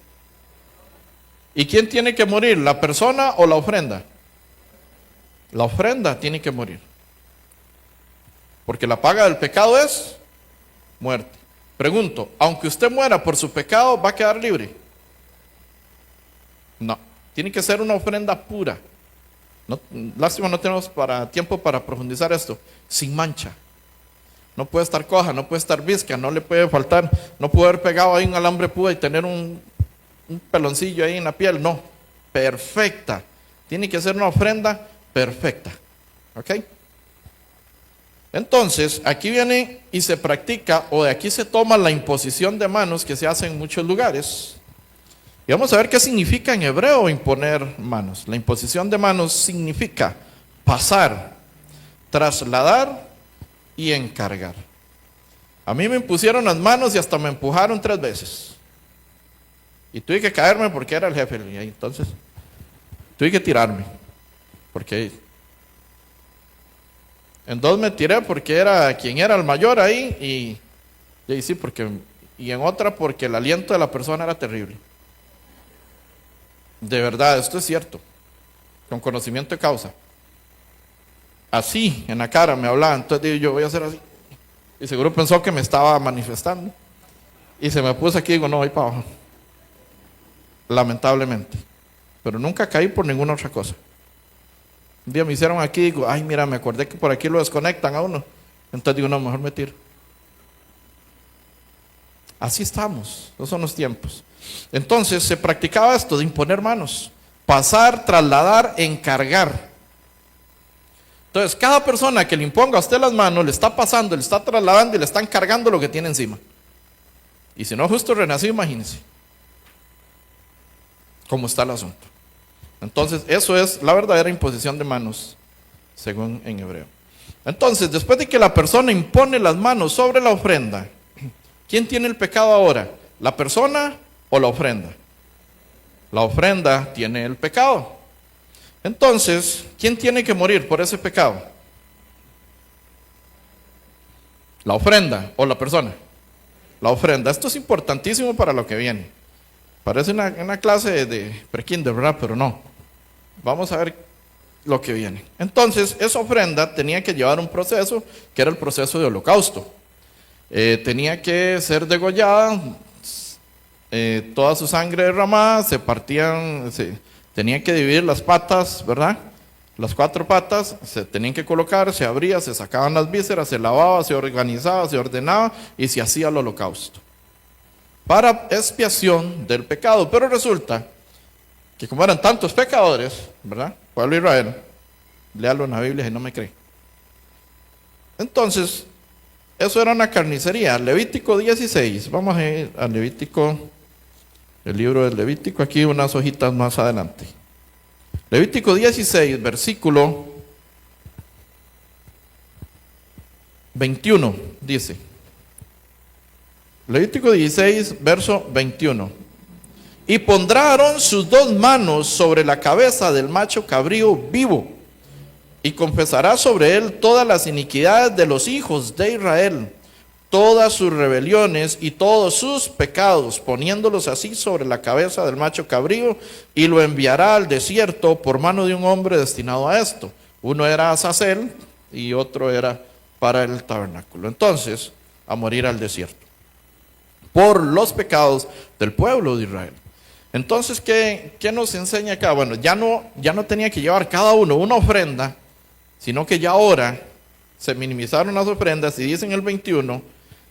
¿Y quién tiene que morir? ¿La persona o la ofrenda? La ofrenda tiene que morir. Porque la paga del pecado es muerte. Pregunto, aunque usted muera por su pecado, ¿va a quedar libre? No, tiene que ser una ofrenda pura. No, lástima, no tenemos tiempo para profundizar esto. Sin mancha. No puede estar coja, no puede estar visca, no le puede faltar, no puede haber pegado ahí un alambre púa y tener un peloncillo ahí en la piel. No, perfecta. Tiene que ser una ofrenda perfecta. ¿Ok? Entonces, aquí viene y se practica, o de aquí se toma la imposición de manos que se hace en muchos lugares. Y vamos a ver qué significa en hebreo imponer manos. La imposición de manos significa pasar, trasladar y encargar. A mí me impusieron las manos y hasta me empujaron 3 veces. Y tuve que caerme porque era el jefe. Y entonces tuve que tirarme. Porque en 2 me tiré porque era quien era el mayor ahí. Y sí, y en otra porque el aliento de la persona era terrible. De verdad, esto es cierto. Con conocimiento de causa. Así, en la cara me hablaba. Entonces digo, yo voy a hacer así. Y seguro pensó que me estaba manifestando. Y se me puso aquí y digo, no, voy para abajo. Lamentablemente. Pero nunca caí por ninguna otra cosa. Un día me hicieron aquí y digo, ay, mira, me acordé que por aquí lo desconectan a uno. Entonces digo, no, mejor me tiro. Así estamos. Esos son los tiempos. Entonces se practicaba esto de imponer manos. Pasar, trasladar, encargar. Entonces, cada persona que le imponga a usted las manos, le está pasando, le está trasladando y le está encargando lo que tiene encima. Y si no, justo renacido, imagínense cómo está el asunto. Entonces, eso es la verdadera imposición de manos, según en hebreo. Entonces, después de que la persona impone las manos sobre la ofrenda, ¿quién tiene el pecado ahora? ¿La persona o la ofrenda? La ofrenda tiene el pecado. Entonces, ¿quién tiene que morir por ese pecado? ¿La ofrenda o la persona? La ofrenda. Esto es importantísimo para lo que viene. Parece una clase de pre-kinder, ¿verdad? Pero no. Vamos a ver lo que viene. Entonces, esa ofrenda tenía que llevar un proceso, que era el proceso de holocausto. Tenía que ser degollada, toda su sangre derramada, tenían que dividir las patas, ¿verdad? Las 4 patas se tenían que colocar, se abría, se sacaban las vísceras, se lavaba, se organizaba, se ordenaba y se hacía el holocausto. Para expiación del pecado. Pero resulta que como eran tantos pecadores, ¿verdad? Pueblo de Israel, léalo en la Biblia si no me cree. Entonces, eso era una carnicería. Levítico 16, vamos a ir a Levítico. El libro del Levítico, aquí unas hojitas más adelante. Levítico 16, versículo 21, dice. Levítico 16, verso 21. Y pondrá Aarón sus 2 manos sobre la cabeza del macho cabrío vivo, y confesará sobre él todas las iniquidades de los hijos de Israel, todas sus rebeliones y todos sus pecados, poniéndolos así sobre la cabeza del macho cabrío, y lo enviará al desierto por mano de un hombre destinado a esto. Uno era Azazel y otro era para el tabernáculo. Entonces, a morir al desierto por los pecados del pueblo de Israel. Entonces, ¿qué nos enseña acá? Bueno, ya no tenía que llevar cada uno una ofrenda, sino que ya ahora se minimizaron las ofrendas y dicen el 21,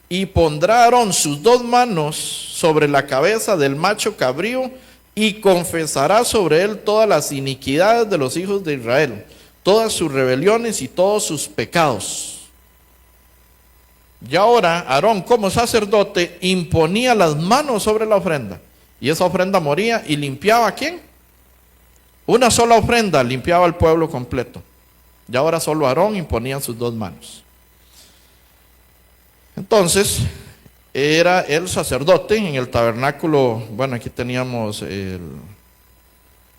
y pondrá Aarón sus 2 manos sobre la cabeza del macho cabrío y confesará sobre él todas las iniquidades de los hijos de Israel, todas sus rebeliones y todos sus pecados. Y ahora Aarón, como sacerdote, imponía las manos sobre la ofrenda, y esa ofrenda moría y limpiaba ¿a quién? Una sola ofrenda limpiaba al pueblo completo. Y ahora solo Aarón imponía sus 2 manos. Entonces, era el sacerdote en el tabernáculo. Bueno, aquí teníamos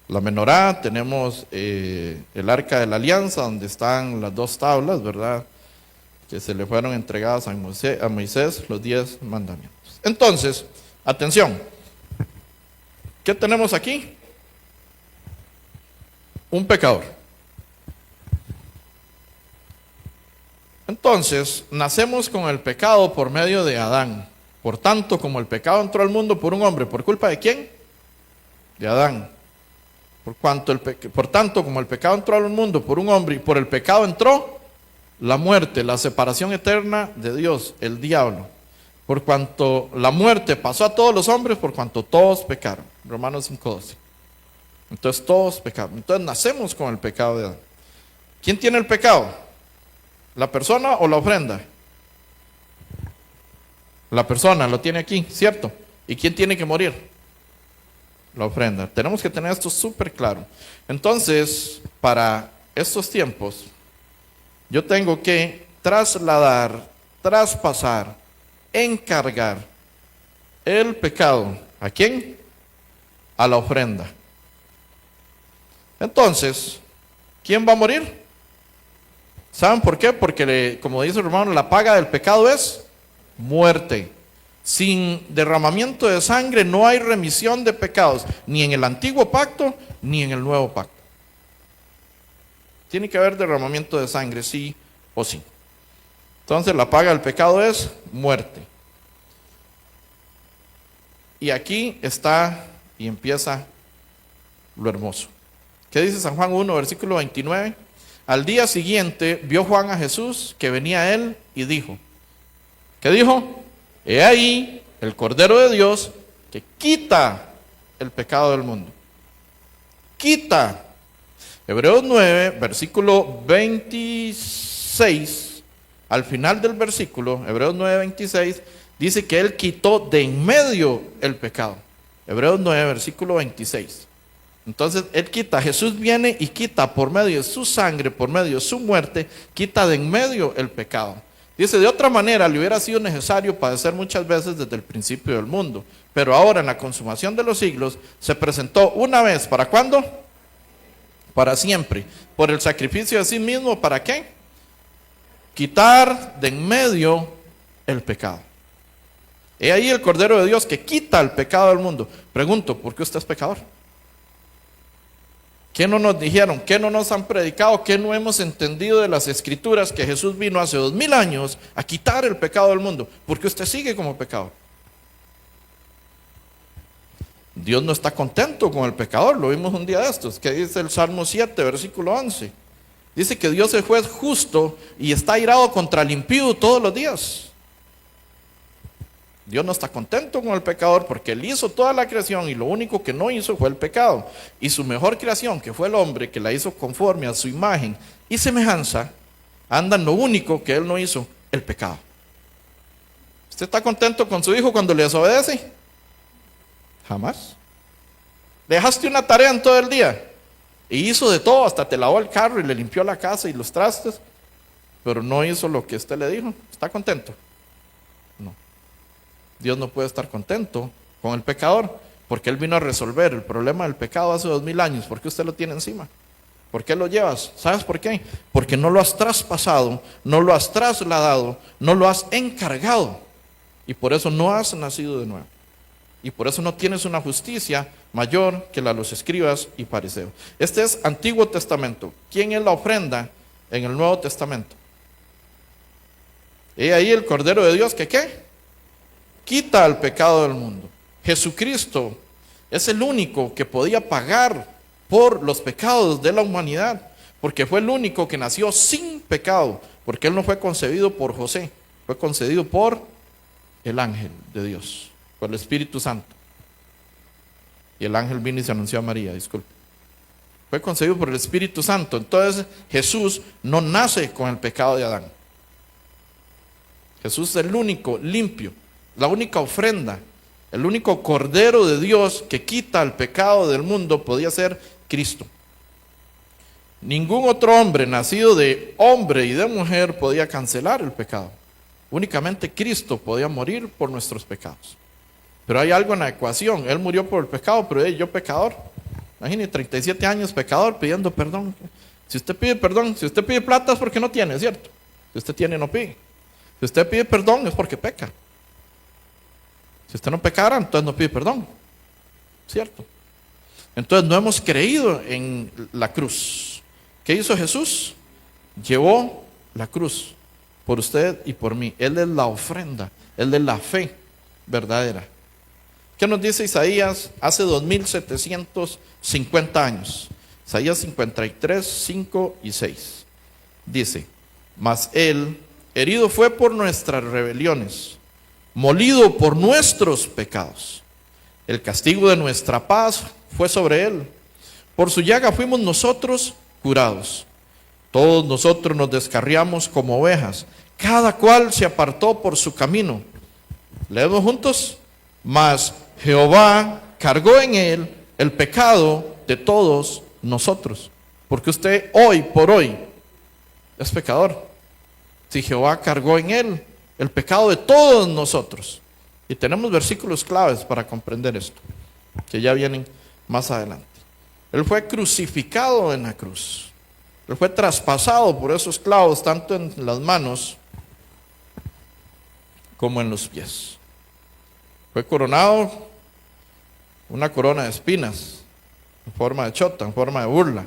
la menorá, tenemos el arca de la alianza, donde están las 2 tablas, ¿verdad? Que se le fueron entregadas a Moisés los 10 mandamientos. Entonces, atención, ¿qué tenemos aquí? Un pecador. Entonces, nacemos con el pecado por medio de Adán. Por tanto, como el pecado entró al mundo por un hombre, ¿por culpa de quién? De Adán. Por tanto, como el pecado entró al mundo por un hombre y por el pecado entró la muerte, la separación eterna de Dios, el diablo. Por cuanto la muerte pasó a todos los hombres, por cuanto todos pecaron. Romanos 5:12. Entonces todos pecaron. Entonces nacemos con el pecado de Adán. ¿Quién tiene el pecado? ¿La persona o la ofrenda? La persona lo tiene aquí, ¿cierto? ¿Y quién tiene que morir? La ofrenda. Tenemos que tener esto súper claro. Entonces, para estos tiempos, yo tengo que trasladar, traspasar, encargar el pecado. ¿A quién? A la ofrenda. Entonces, ¿quién va a morir? ¿Saben por qué? Porque, como dice el hermano, la paga del pecado es muerte. Sin derramamiento de sangre no hay remisión de pecados, ni en el antiguo pacto, ni en el nuevo pacto. Tiene que haber derramamiento de sangre, sí o sí. Entonces la paga del pecado es muerte. Y aquí está y empieza lo hermoso. ¿Qué dice San Juan 1, versículo 29? Al día siguiente vio Juan a Jesús que venía a él y dijo, ¿qué dijo? He ahí el Cordero de Dios que quita el pecado del mundo. Quita. Hebreos 9, versículo 26, al final del versículo, Hebreos 9, 26, dice que Él quitó de en medio el pecado. Hebreos 9, versículo 26. Entonces Él quita, Jesús viene y quita por medio de su sangre, por medio de su muerte, quita de en medio el pecado. Dice, de otra manera le hubiera sido necesario padecer muchas veces desde el principio del mundo, pero ahora en la consumación de los siglos se presentó una vez, ¿para cuándo? Para siempre, por el sacrificio de sí mismo, ¿para qué? Quitar de en medio el pecado. He ahí el Cordero de Dios que quita el pecado del mundo. Pregunto, ¿por qué usted es pecador? ¿Qué no nos dijeron? ¿Qué no nos han predicado? ¿Qué no hemos entendido de las Escrituras que Jesús vino hace 2000 años a quitar el pecado del mundo? ¿Por qué usted sigue como pecador? Dios no está contento con el pecador, lo vimos un día de estos, que dice el Salmo 7, versículo 11. Dice que Dios es juez justo y está airado contra el impío todos los días. Dios no está contento con el pecador porque Él hizo toda la creación y lo único que no hizo fue el pecado. Y su mejor creación, que fue el hombre, que la hizo conforme a su imagen y semejanza, anda en lo único que Él no hizo, el pecado. ¿Usted está contento con su hijo cuando le desobedece? Jamás. Le dejaste una tarea en todo el día y hizo de todo, hasta te lavó el carro y le limpió la casa y los trastes, pero no hizo lo que usted le dijo. ¿Está contento? No. Dios no puede estar contento con el pecador porque Él vino a resolver el problema del pecado hace 2000 años. ¿Por qué usted lo tiene encima? ¿Por qué lo llevas? ¿Sabes por qué? Porque no lo has traspasado, no lo has trasladado, no lo has encargado y por eso no has nacido de nuevo. Y por eso no tienes una justicia mayor que la de los escribas y fariseos. Este es Antiguo Testamento. ¿Quién es la ofrenda en el Nuevo Testamento? He ahí el Cordero de Dios que ¿qué? Quita el pecado del mundo. Jesucristo es el único que podía pagar por los pecados de la humanidad, porque fue el único que nació sin pecado, porque Él no fue concebido por José, fue concebido por el ángel de Dios, por el Espíritu Santo. Y el ángel vino y se anunció a María, disculpe. Fue concebido por el Espíritu Santo. Entonces Jesús no nace con el pecado de Adán. Jesús es el único limpio, la única ofrenda, el único Cordero de Dios que quita el pecado del mundo podía ser Cristo. Ningún otro hombre nacido de hombre y de mujer podía cancelar el pecado. Únicamente Cristo podía morir por nuestros pecados. Pero hay algo en la ecuación. Él murió por el pecado, pero yo pecador. Imagínese, 37 años pecador pidiendo perdón. Si usted pide perdón, si usted pide plata es porque no tiene, ¿cierto? Si usted tiene, no pide. Si usted pide perdón es porque peca. Si usted no pecara, entonces no pide perdón, ¿cierto? Entonces no hemos creído en la cruz. ¿Qué hizo Jesús? Llevó la cruz por usted y por mí. Él es la ofrenda, Él es la fe verdadera. ¿Qué nos dice Isaías hace 2750 años? Isaías 53, 5 y 6. Dice, mas Él herido fue por nuestras rebeliones, molido por nuestros pecados. El castigo de nuestra paz fue sobre Él. Por su llaga fuimos nosotros curados. Todos nosotros nos descarriamos como ovejas, cada cual se apartó por su camino. Leemos juntos. Mas Jehová cargó en él el pecado de todos nosotros. Porque usted hoy por hoy es pecador. Si Jehová cargó en él el pecado de todos nosotros. Y tenemos versículos claves para comprender esto, que ya vienen más adelante. Él fue crucificado en la cruz. Él fue traspasado por esos clavos, tanto en las manos como en los pies. Fue coronado una corona de espinas, en forma de chota, en forma de burla.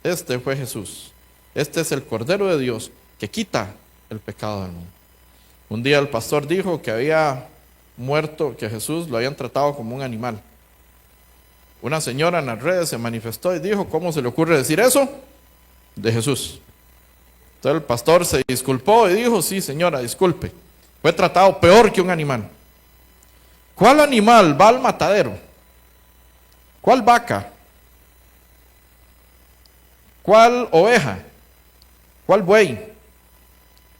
Este fue Jesús. Este es el Cordero de Dios que quita el pecado del mundo. Un día el pastor dijo que había muerto, que Jesús lo habían tratado como un animal. Una señora en las redes se manifestó y dijo: ¿cómo se le ocurre decir eso de Jesús? Entonces el pastor se disculpó y dijo: sí, señora, disculpe, fue tratado peor que un animal. ¿Cuál animal va al matadero? ¿Cuál vaca? ¿Cuál oveja? ¿Cuál buey?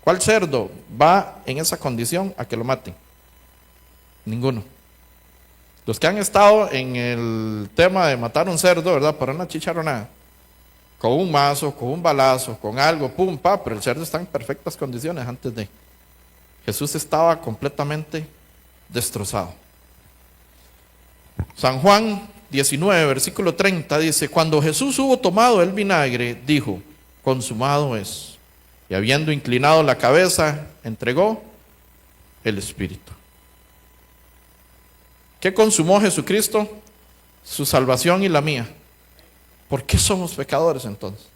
¿Cuál cerdo va en esa condición a que lo maten? Ninguno. Los que han estado en el tema de matar un cerdo, ¿verdad? Para una chicharronada, con un mazo, con un balazo, con algo, pum, pa, pero el cerdo está en perfectas condiciones antes de. Jesús estaba completamente destrozado. San Juan 19, versículo 30 dice: cuando Jesús hubo tomado el vinagre, dijo: consumado es. Y habiendo inclinado la cabeza, entregó el Espíritu. ¿Qué consumó Jesucristo? Su salvación y la mía. ¿Por qué somos pecadores entonces?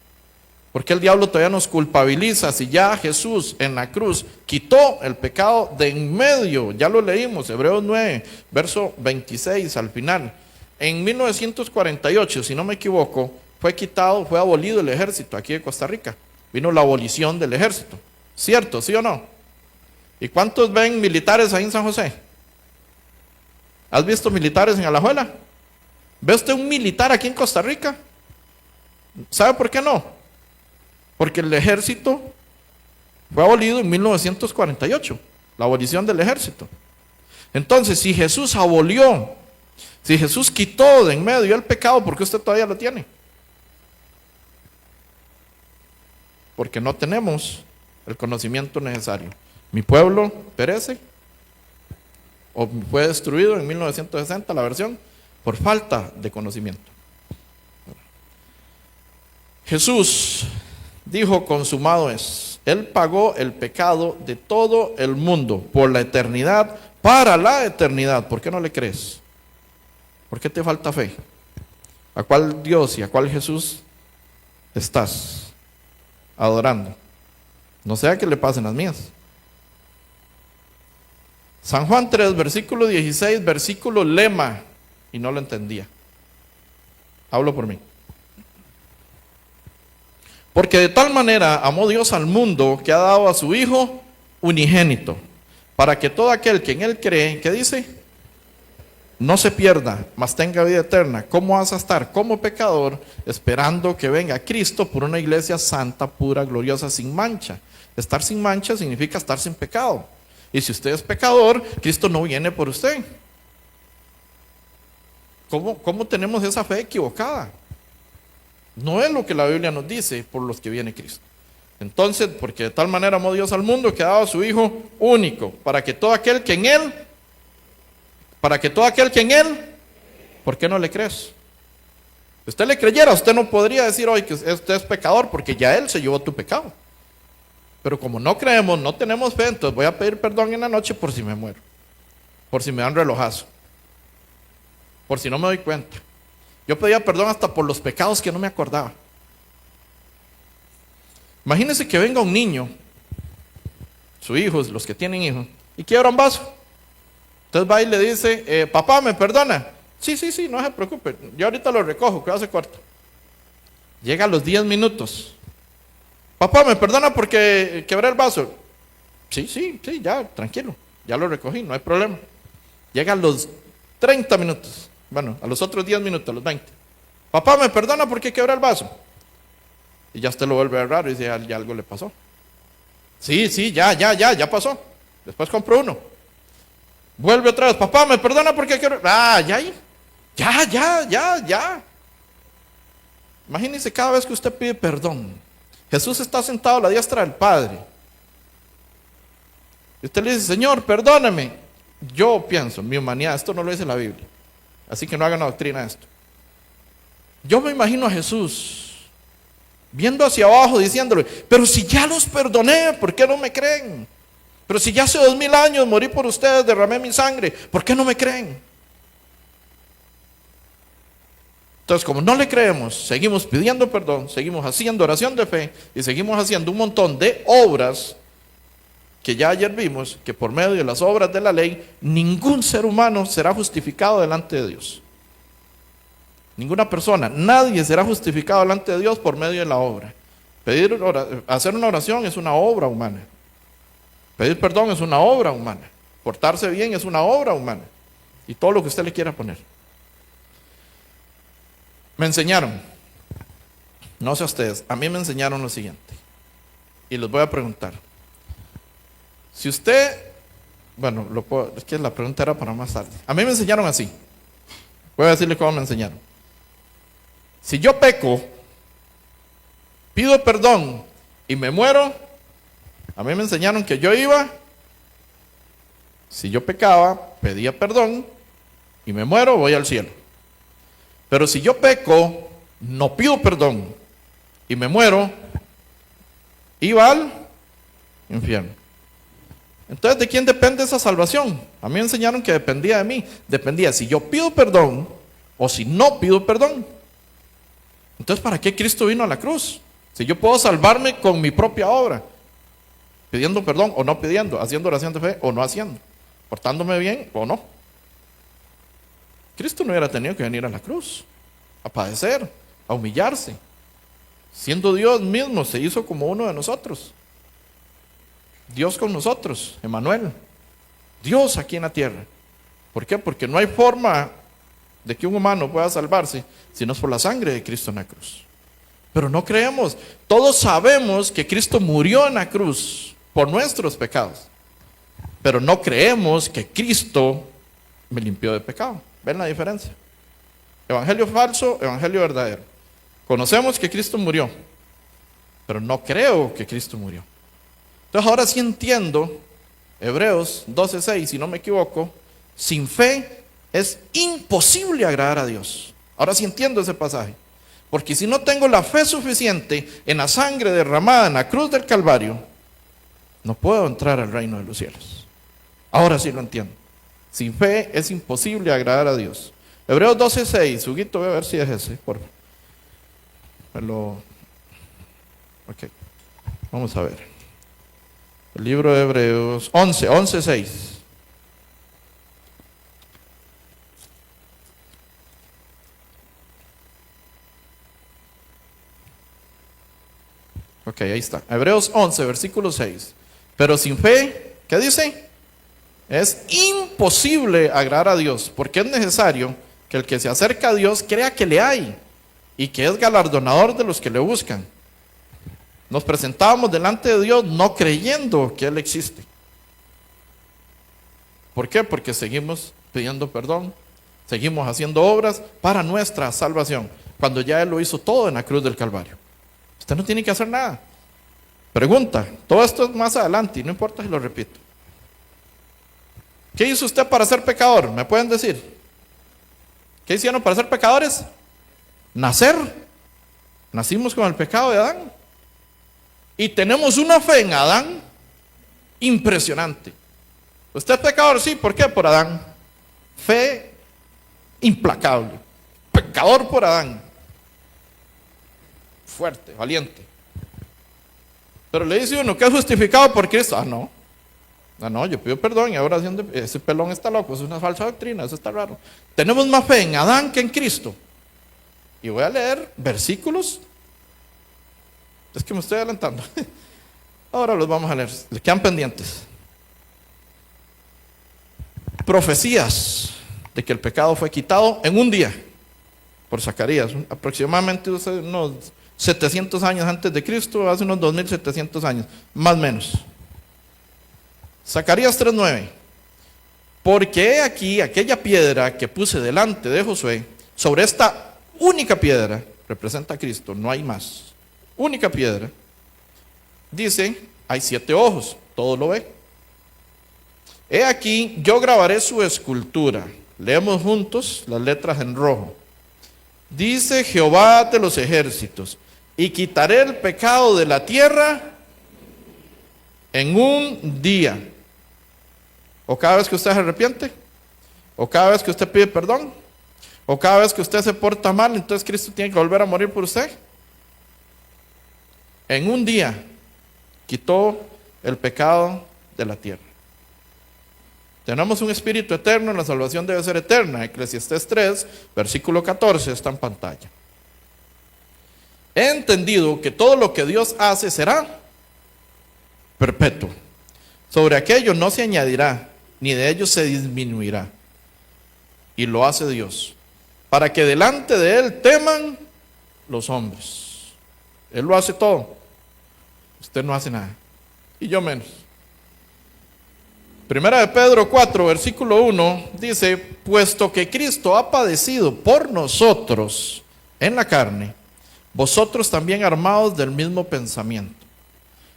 ¿Por qué el diablo todavía nos culpabiliza si ya Jesús en la cruz quitó el pecado de en medio? Ya lo leímos, Hebreos 9, verso 26 al final. En 1948, si no me equivoco, fue abolido el ejército aquí de Costa Rica. Vino la abolición del ejército. ¿Cierto, sí o no? ¿Y cuántos ven militares ahí en San José? ¿Has visto militares en Alajuela? ¿Ve usted un militar aquí en Costa Rica? ¿Sabe por qué no? Porque el ejército fue abolido en 1948, la abolición del ejército. Entonces, si Jesús abolió, si Jesús quitó de en medio el pecado, ¿por qué usted todavía lo tiene? Porque no tenemos el conocimiento necesario. Mi pueblo perece, o fue destruido en 1960, la versión, por falta de conocimiento. Jesús dijo: consumado es. Él pagó el pecado de todo el mundo por la eternidad, para la eternidad. ¿Por qué no le crees? ¿Por qué te falta fe? ¿A cuál Dios y a cuál Jesús estás adorando? No sea que le pasen las mías. San Juan 3, versículo 16, versículo lema, y no lo entendía. Hablo por mí. Porque de tal manera amó Dios al mundo que ha dado a su Hijo unigénito, para que todo aquel que en Él cree, ¿qué dice? No se pierda, mas tenga vida eterna. ¿Cómo vas a estar como pecador esperando que venga Cristo por una iglesia santa, pura, gloriosa, sin mancha? Estar sin mancha significa estar sin pecado. Y si usted es pecador, Cristo no viene por usted. ¿Cómo tenemos esa fe equivocada? No es lo que la Biblia nos dice por los que viene Cristo. Entonces, porque de tal manera amó Dios al mundo que ha dado a su Hijo único, para que todo aquel que en Él, ¿por qué no le crees? Si usted le creyera, usted no podría decir hoy que usted es pecador, porque ya Él se llevó tu pecado. Pero como no creemos, no tenemos fe, entonces voy a pedir perdón en la noche por si me muero, por si me dan relojazo, por si no me doy cuenta. Yo pedía perdón hasta por los pecados que no me acordaba. Imagínense que venga un niño, su hijo, los que tienen hijos, y quiebra un vaso. Entonces va y le dice: papá, ¿me perdona? Sí, no se preocupe, yo ahorita lo recojo, que hace corto. Llega a los 10 minutos. Papá, ¿me perdona porque quebré el vaso? Sí, ya, tranquilo, ya lo recogí, no hay problema. Llega a los 30 minutos, bueno, a los otros 10 minutos, a los 20. Papá, ¿me perdona porque quebré el vaso? Y ya usted lo vuelve a ver raro y dice, ya algo le pasó. Sí, ya pasó. Después compró uno. Vuelve otra vez, papá, ¿me perdona porque quiero? Ya. Imagínense cada vez que usted pide perdón. Jesús está sentado a la diestra del Padre. Y usted le dice, Señor, perdóname. Yo pienso, en mi humanidad, esto no lo dice la Biblia. Así que no hagan una doctrina de esto. Yo me imagino a Jesús viendo hacia abajo diciéndole, pero si ya los perdoné, ¿por qué no me creen? Pero si ya hace 2000 años morí por ustedes, derramé mi sangre, ¿por qué no me creen? Entonces, como no le creemos, seguimos pidiendo perdón, seguimos haciendo oración de fe y seguimos haciendo un montón de obras que ya ayer vimos que por medio de las obras de la ley, ningún ser humano será justificado delante de Dios. Ninguna persona, nadie será justificado delante de Dios por medio de la obra. Hacer una oración es una obra humana. Pedir perdón es una obra humana. Portarse bien es una obra humana. Y todo lo que usted le quiera poner. Me enseñaron, no sé a ustedes, a mí me enseñaron lo siguiente. Y les voy a preguntar. Si usted, bueno, es que la pregunta era para más tarde. A mí me enseñaron así. Voy a decirle cómo me enseñaron. Si yo peco, pido perdón y me muero, a mí me enseñaron que yo iba, si yo pecaba, pedía perdón y me muero, voy al cielo. Pero si yo peco, no pido perdón y me muero, iba al infierno. Entonces, ¿de quién depende esa salvación? A mí me enseñaron que dependía de mí. Dependía si yo pido perdón o si no pido perdón. Entonces, ¿para qué Cristo vino a la cruz? Si yo puedo salvarme con mi propia obra, pidiendo perdón o no pidiendo, haciendo oración de fe o no haciendo, portándome bien o no. Cristo no hubiera tenido que venir a la cruz, a padecer, a humillarse. Siendo Dios mismo, se hizo como uno de nosotros. Dios con nosotros, Emmanuel. Dios aquí en la tierra. ¿Por qué? Porque no hay forma de que un humano pueda salvarse si no es por la sangre de Cristo en la cruz. Pero no creemos. Todos sabemos que Cristo murió en la cruz por nuestros pecados. Pero no creemos que Cristo me limpió de pecado. ¿Ven la diferencia? Evangelio falso, evangelio verdadero. Conocemos que Cristo murió, pero no creo que Cristo murió. Entonces ahora sí entiendo, Hebreos 12:6, si no me equivoco, sin fe es imposible agradar a Dios. Ahora sí entiendo ese pasaje. Porque si no tengo la fe suficiente en la sangre derramada en la cruz del Calvario, no puedo entrar al reino de los cielos. Ahora sí lo entiendo. Sin fe es imposible agradar a Dios. Hebreos 12:6, Huguito, voy a ver si es ese, por favor. Ok, vamos a ver. El libro de Hebreos 11:6. Ok, ahí está. Hebreos 11, versículo 6. Pero sin fe, ¿qué dice? Es imposible agradar a Dios, porque es necesario que el que se acerca a Dios crea que le hay y que es galardonador de los que le buscan. Nos presentábamos delante de Dios no creyendo que Él existe. ¿Por qué? Porque seguimos pidiendo perdón, seguimos haciendo obras para nuestra salvación, cuando ya Él lo hizo todo en la cruz del Calvario. Usted no tiene que hacer nada. Pregunta, todo esto es más adelante y no importa si lo repito. ¿Qué hizo usted para ser pecador? ¿Me pueden decir? ¿Qué hicieron para ser pecadores? Nacer. Nacimos con el pecado de Adán. Y tenemos una fe en Adán impresionante. ¿Usted es pecador? Sí, ¿por qué? Por Adán. Fe implacable. Pecador por Adán. Fuerte, valiente. Pero le dice uno que es justificado por Cristo. No, yo pido perdón y ahora ese pelón está loco, es una falsa doctrina, eso está raro. Tenemos más fe en Adán que en Cristo. Y voy a leer versículos. Es que me estoy adelantando. Ahora los vamos a leer, le quedan pendientes. Profecías de que el pecado fue quitado en un día, por Zacarías, aproximadamente unos 700 años antes de Cristo, hace unos 2700 años, más o menos. Zacarías 3:9. Porque he aquí aquella piedra que puse delante de Josué, sobre esta única piedra, representa a Cristo, no hay más. Única piedra. Dice, hay 7 ojos, todo lo ve. He aquí, yo grabaré su escultura. Leemos juntos las letras en rojo. Dice Jehová de los ejércitos, y quitaré el pecado de la tierra en un día. O cada vez que usted se arrepiente, o cada vez que usted pide perdón, o cada vez que usted se porta mal, entonces Cristo tiene que volver a morir por usted. En un día quitó el pecado de la tierra. Tenemos un espíritu eterno, la salvación debe ser eterna. Eclesiastés 3, versículo 14, está en pantalla. He entendido que todo lo que Dios hace será perpetuo. Sobre aquello no se añadirá, ni de ello se disminuirá. Y lo hace Dios, para que delante de Él teman los hombres. Él lo hace todo. Usted no hace nada. Y yo menos. Primera de Pedro 4, versículo 1, dice, puesto que Cristo ha padecido por nosotros en la carne, vosotros también armados del mismo pensamiento.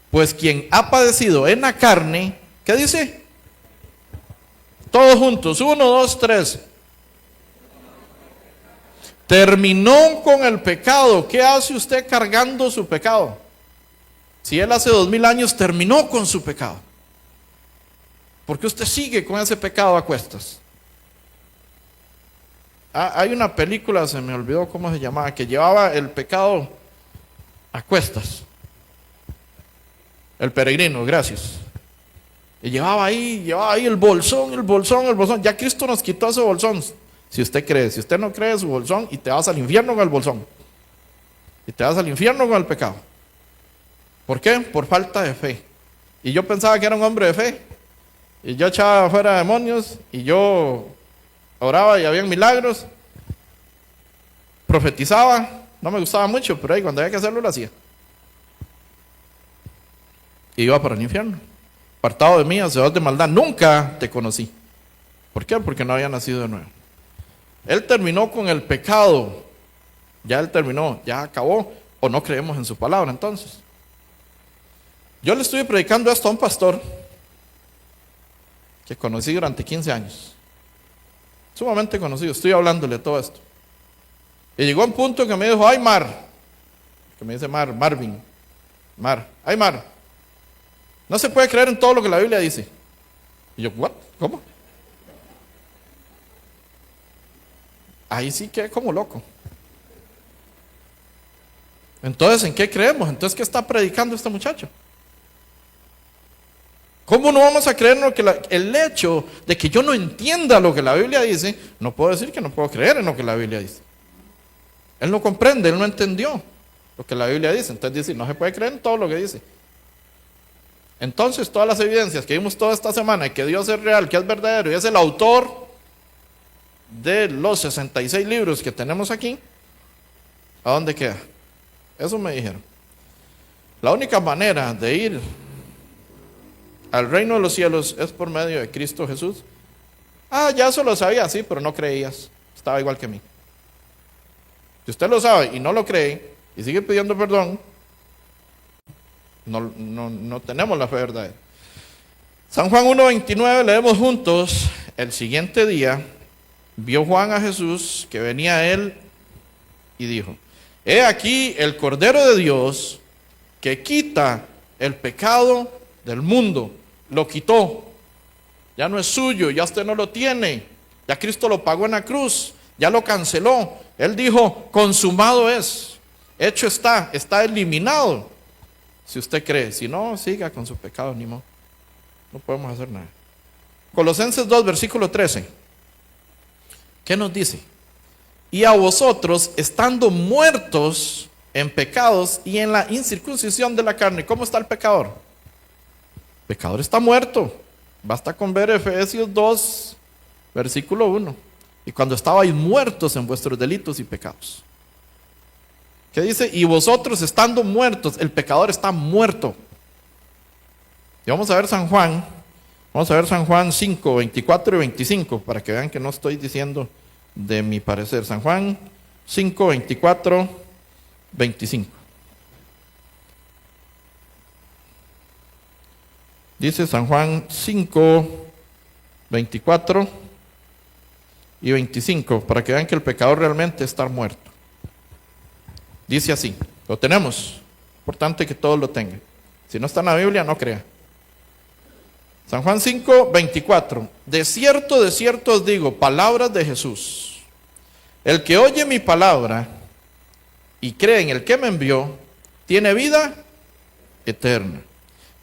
Pues quien ha padecido en la carne, ¿qué dice? Todos juntos, 1, 2, 3. Terminó con el pecado. ¿Qué hace usted cargando su pecado? Si él hace 2000 años terminó con su pecado, ¿por qué usted sigue con ese pecado a cuestas? Hay una película, se me olvidó cómo se llamaba, que llevaba el pecado a cuestas. El peregrino, gracias. Y llevaba ahí el bolsón. Ya Cristo nos quitó ese bolsón. Si usted cree, si usted no cree, su bolsón, y te vas al infierno con el bolsón. Y te vas al infierno con el pecado. ¿Por qué? Por falta de fe. Y yo pensaba que era un hombre de fe. Y yo echaba fuera demonios, y yo oraba y había milagros. Profetizaba, no me gustaba mucho, pero ahí cuando había que hacerlo lo hacía. Y iba para el infierno. Apartado de mí, hacedor de maldad, nunca te conocí. ¿Por qué? Porque no había nacido de nuevo. Él terminó con el pecado. Ya él terminó, ya acabó. O no creemos en su palabra entonces. Yo le estuve predicando esto a un pastor que conocí durante 15 años. Sumamente conocido, estoy hablándole todo esto. Y llegó a un punto que me dijo, ay Mar, que me dice Marvin, ay Mar, no se puede creer en todo lo que la Biblia dice. Y yo, ¿what? ¿Cómo? Ahí sí quedé como loco. Entonces, ¿en qué creemos? Entonces, ¿qué está predicando este muchacho? ¿Cómo no vamos a creer en el hecho de que yo no entienda lo que la Biblia dice? No puedo decir que no puedo creer en lo que la Biblia dice. Él no comprende, él no entendió lo que la Biblia dice. Entonces dice, no se puede creer en todo lo que dice. Entonces, todas las evidencias que vimos toda esta semana de que Dios es real, que es verdadero y es el autor de los 66 libros que tenemos aquí, ¿a dónde queda? Eso me dijeron. La única manera de ir al reino de los cielos es por medio de Cristo Jesús. Ya eso lo sabía, sí, pero no creías. Estaba igual que mí. Si usted lo sabe y no lo cree y sigue pidiendo perdón, no tenemos la fe verdadera. San Juan 1:29, leemos juntos. El siguiente día vio Juan a Jesús que venía a él y dijo, he aquí el Cordero de Dios que quita el pecado del mundo. Lo quitó, ya no es suyo, ya usted no lo tiene, ya Cristo lo pagó en la cruz, ya lo canceló. Él dijo, consumado es, hecho está eliminado. Si usted cree, si no, siga con su pecado, ni modo, no podemos hacer nada. Colosenses 2, versículo 13, ¿qué nos dice? Y a vosotros, estando muertos en pecados y en la incircuncisión de la carne. ¿Cómo está el pecador? El pecador está muerto. Basta con ver Efesios 2, versículo 1. Y cuando estabais muertos en vuestros delitos y pecados. ¿Qué dice? Y vosotros estando muertos, el pecador está muerto. Y vamos a ver San Juan. Vamos a ver San Juan 5, 24 y 25, para que vean que no estoy diciendo de mi parecer. San Juan 5, 24, 25. Dice San Juan 5, 24 y 25, para que vean que el pecador realmente está muerto. Dice así, lo tenemos, importante que todos lo tengan. Si no está en la Biblia, no crea. San Juan 5, 24. De cierto os digo, palabras de Jesús. El que oye mi palabra y cree en el que me envió, tiene vida eterna.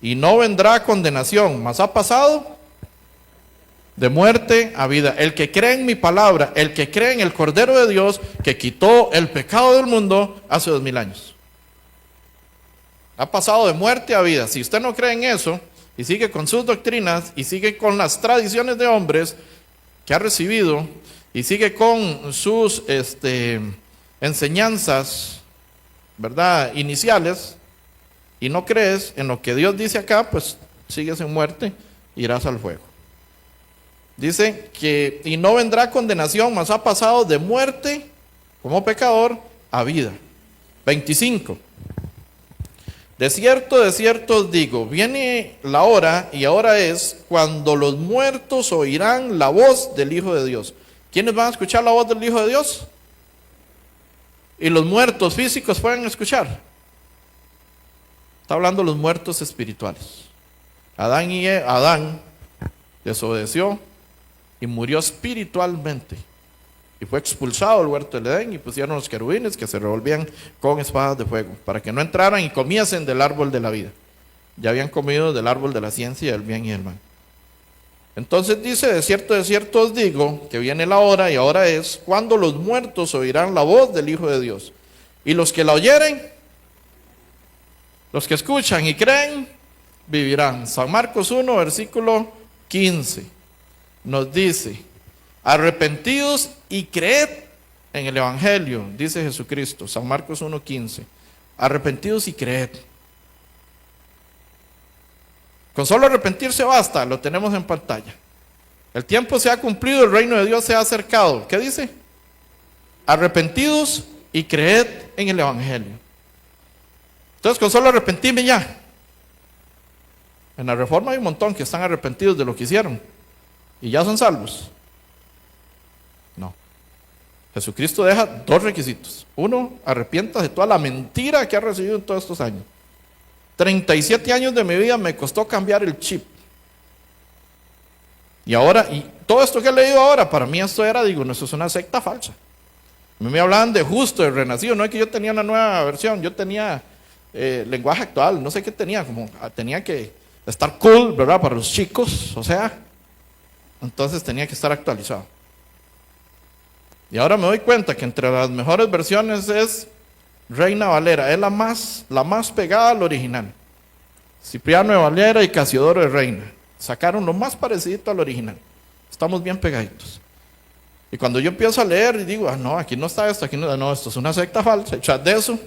Y no vendrá a condenación, mas ha pasado de muerte a vida. El que cree en mi palabra, el que cree en el Cordero de Dios, que quitó el pecado del mundo hace 2000 años. Ha pasado de muerte a vida. Si usted no cree en eso, y sigue con sus doctrinas, y sigue con las tradiciones de hombres que ha recibido, y sigue con sus enseñanzas, ¿verdad?, iniciales, y no crees en lo que Dios dice acá, pues sigues en muerte, irás al fuego. Dice que, y no vendrá condenación, mas ha pasado de muerte como pecador a vida. 25. De cierto os digo, viene la hora, y ahora es, cuando los muertos oirán la voz del Hijo de Dios. ¿Quiénes van a escuchar la voz del Hijo de Dios? Y los muertos físicos pueden escuchar. Está hablando de los muertos espirituales. Adán desobedeció y murió espiritualmente. Y fue expulsado del huerto del Edén, y pusieron los querubines que se revolvían con espadas de fuego, para que no entraran y comiesen del árbol de la vida. Ya habían comido del árbol de la ciencia del bien y del mal. Entonces dice, de cierto os digo, que viene la hora, y ahora es, cuando los muertos oirán la voz del Hijo de Dios. Y los que la oyeren, los que escuchan y creen, vivirán. San Marcos 1, versículo 15, nos dice, arrepentidos y creed en el Evangelio, dice Jesucristo. San Marcos 1:15. Arrepentidos y creed. Con solo arrepentirse basta, lo tenemos en pantalla. El tiempo se ha cumplido, el reino de Dios se ha acercado. ¿Qué dice? Arrepentidos y creed en el Evangelio. Entonces, con solo arrepentirme ya. En la Reforma hay un montón que están arrepentidos de lo que hicieron y ya son salvos. No. Jesucristo deja dos requisitos. Uno, arrepienta de toda la mentira que ha recibido en todos estos años. 37 años de mi vida me costó cambiar el chip. Y ahora, y todo esto que he leído ahora, para mí esto era, digo, no, esto es una secta falsa. A mí me hablaban de justo, de renacido, no es que yo tenía una nueva versión, yo tenía lenguaje actual, no sé qué tenía, como tenía que estar cool, ¿verdad? Para los chicos, o sea, entonces tenía que estar actualizado. Y ahora me doy cuenta que entre las mejores versiones es Reina Valera, es la más pegada al original. Cipriano de Valera y Casiodoro de Reina sacaron lo más parecido al original. Estamos bien pegaditos. Y cuando yo empiezo a leer y digo, no, aquí no está esto, aquí no, esto es una secta falsa. Y tras de eso,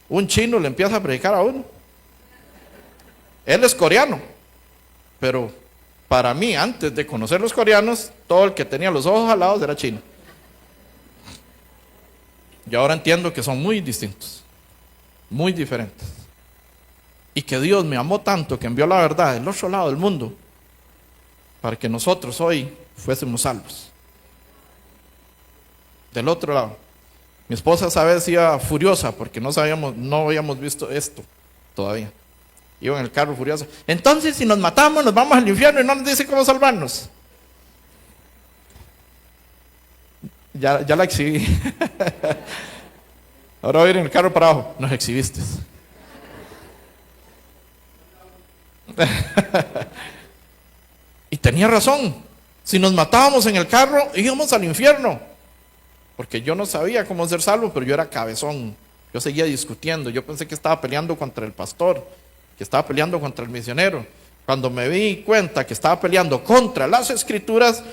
un chino le empieza a predicar a uno. Él es coreano, pero para mí, antes de conocer los coreanos, todo el que tenía los ojos jalados era chino. Y ahora entiendo que son muy distintos, muy diferentes. Y que Dios me amó tanto que envió la verdad del otro lado del mundo para que nosotros hoy fuésemos salvos. Del otro lado. Mi esposa esa vez iba furiosa porque no habíamos visto esto todavía. Iba en el carro furiosa. Entonces, si nos matamos, nos vamos al infierno y no nos dice cómo salvarnos. Ya la exhibí. Ahora voy a ir en el carro para abajo. Nos exhibiste. Y tenía razón. Si nos matábamos en el carro, íbamos al infierno. Porque yo no sabía cómo ser salvo, pero yo era cabezón. Yo seguía discutiendo. Yo pensé que estaba peleando contra el pastor, que estaba peleando contra el misionero. Cuando me di cuenta que estaba peleando contra las escrituras,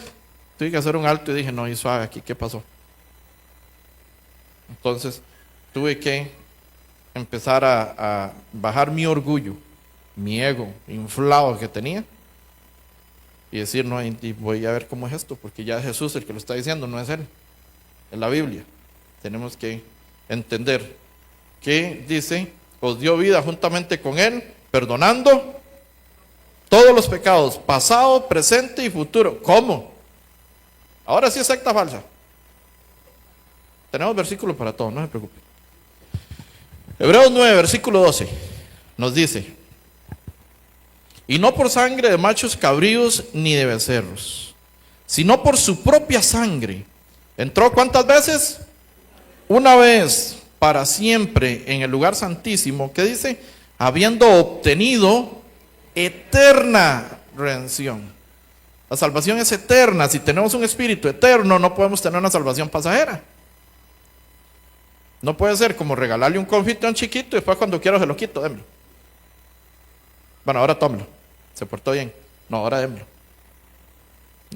tuve que hacer un alto y dije, no, y suave aquí, ¿qué pasó? Entonces tuve que empezar a bajar mi orgullo, mi ego inflado que tenía, y decir, no, y voy a ver cómo es esto, porque ya es Jesús el que lo está diciendo, no es Él, es la Biblia. Tenemos que entender que dice, os dio vida juntamente con Él, perdonando todos los pecados, pasado, presente y futuro. ¿Cómo? Ahora sí es secta falsa. Tenemos versículos para todo, no se preocupe. Hebreos 9, versículo 12, nos dice, y no por sangre de machos cabríos ni de becerros, sino por su propia sangre. ¿Entró cuántas veces? Una vez para siempre en el lugar santísimo, que dice, habiendo obtenido eterna redención. La salvación es eterna. Si tenemos un espíritu eterno, no podemos tener una salvación pasajera. No puede ser como regalarle un confite a un chiquito y después cuando quiero se lo quito, démelo. Bueno, ahora tómelo. Se portó bien. No, ahora démelo.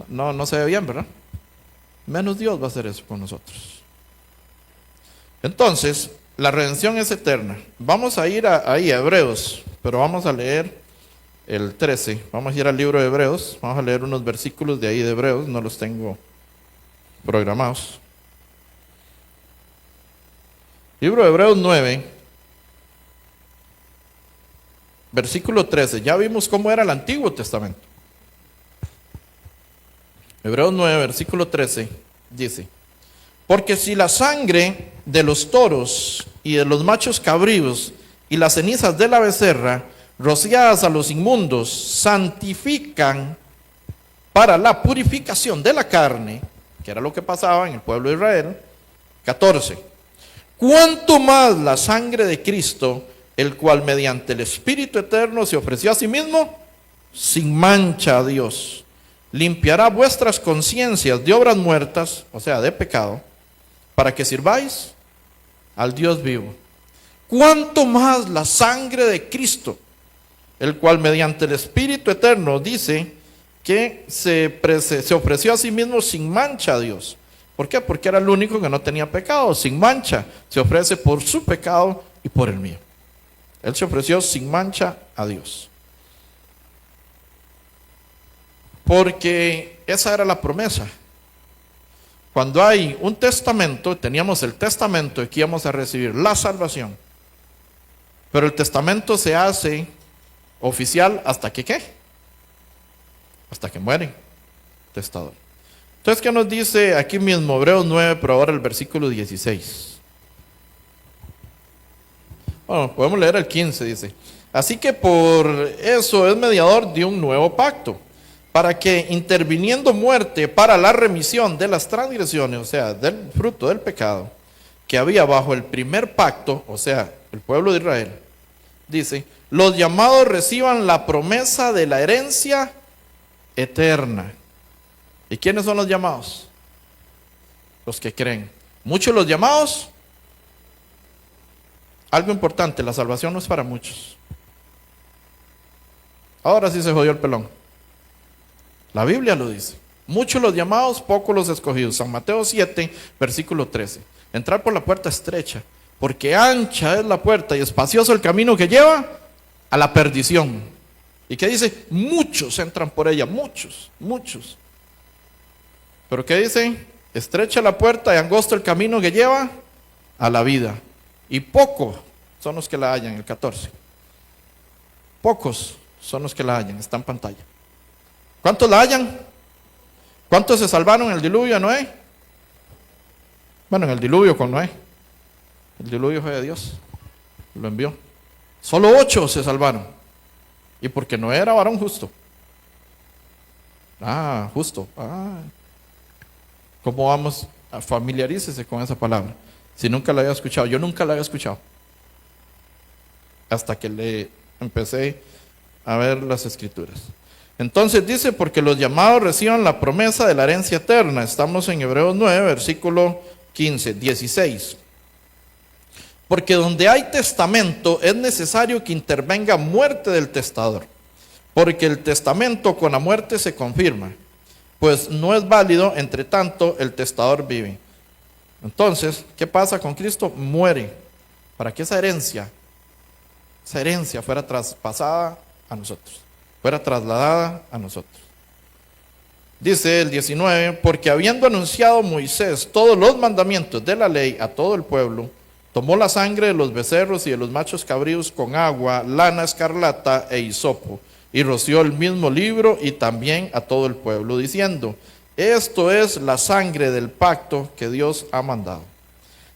No se ve bien, ¿verdad? Menos Dios va a hacer eso con nosotros. Entonces, la redención es eterna. Vamos a ir ahí a Hebreos, pero vamos a leer el 13. Vamos a ir al libro de Hebreos. Vamos a leer unos versículos de ahí de Hebreos. No los tengo programados. Libro de Hebreos 9, versículo 13. Ya vimos cómo era el Antiguo Testamento. Hebreos 9, versículo 13, dice, porque si la sangre de los toros y de los machos cabríos y las cenizas de la becerra, rociadas a los inmundos, santifican para la purificación de la carne, que era lo que pasaba en el pueblo de Israel, 14. ¿Cuánto más la sangre de Cristo, el cual mediante el Espíritu Eterno se ofreció a sí mismo, sin mancha a Dios, limpiará vuestras conciencias de obras muertas, o sea, de pecado, para que sirváis al Dios vivo? ¿Cuánto más la sangre de Cristo, el cual mediante el Espíritu Eterno dice que se ofreció a sí mismo sin mancha a Dios? ¿Por qué? Porque era el único que no tenía pecado, sin mancha. Se ofrece por su pecado y por el mío. Él se ofreció sin mancha a Dios. Porque esa era la promesa. Cuando hay un testamento, teníamos el testamento de que íbamos a recibir la salvación. Pero el testamento se hace oficial hasta que ¿qué? Hasta que muere el testador. Entonces, ¿qué nos dice aquí mismo? Hebreos 9, pero ahora el versículo 16. Bueno, podemos leer el 15, dice. Así que por eso es mediador de un nuevo pacto, para que interviniendo muerte para la remisión de las transgresiones, o sea, del fruto del pecado, que había bajo el primer pacto, o sea, el pueblo de Israel, dice, los llamados reciban la promesa de la herencia eterna. ¿Y quiénes son los llamados? Los que creen. Muchos los llamados. Algo importante, la salvación no es para muchos. Ahora sí se jodió el pelón. La Biblia lo dice. Muchos los llamados, pocos los escogidos. San Mateo 7, versículo 13. Entrar por la puerta estrecha, porque ancha es la puerta y espacioso el camino que lleva a la perdición. ¿Y qué dice? Muchos entran por ella, muchos. ¿Pero qué dice? Estrecha la puerta y angosto el camino que lleva a la vida. Y pocos son los que la hallan, el 14. Pocos son los que la hallan, está en pantalla. ¿Cuántos la hallan? ¿Cuántos se salvaron en el diluvio a Noé? Bueno, en el diluvio con Noé. El diluvio fue de Dios, lo envió. Solo 8 se salvaron. Y porque Noé era varón justo. Justo. ¿Cómo vamos? Familiarícese con esa palabra. Si nunca la había escuchado. Yo nunca la había escuchado. Hasta que le empecé a ver las escrituras. Entonces dice, porque los llamados reciban la promesa de la herencia eterna. Estamos en Hebreos 9, versículo 15, 16. Porque donde hay testamento es necesario que intervenga muerte del testador. Porque el testamento con la muerte se confirma. Pues no es válido, entre tanto el testador vive. Entonces, ¿qué pasa con Cristo? Muere. para que esa herencia fuera traspasada a nosotros, fuera trasladada a nosotros. Dice el 19, porque habiendo anunciado Moisés todos los mandamientos de la ley a todo el pueblo, tomó la sangre de los becerros y de los machos cabríos con agua, lana escarlata e hisopo, y roció el mismo libro y también a todo el pueblo, diciendo, esto es la sangre del pacto que Dios ha mandado.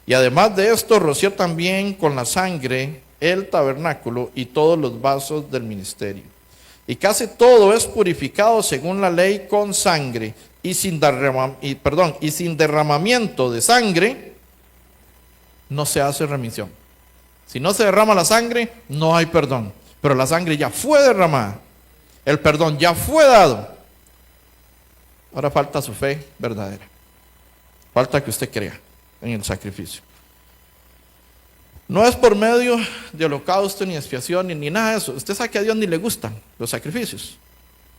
Y además de esto, roció también con la sangre el tabernáculo y todos los vasos del ministerio. Y casi todo es purificado según la ley con sangre, y sin derramamiento de sangre no se hace remisión. Si no se derrama la sangre, no hay perdón. Pero la sangre ya fue derramada, el perdón ya fue dado. Ahora falta su fe verdadera. Falta que usted crea en el sacrificio. No es por medio de holocausto, ni expiación, ni nada de eso. Usted sabe que a Dios ni le gustan los sacrificios.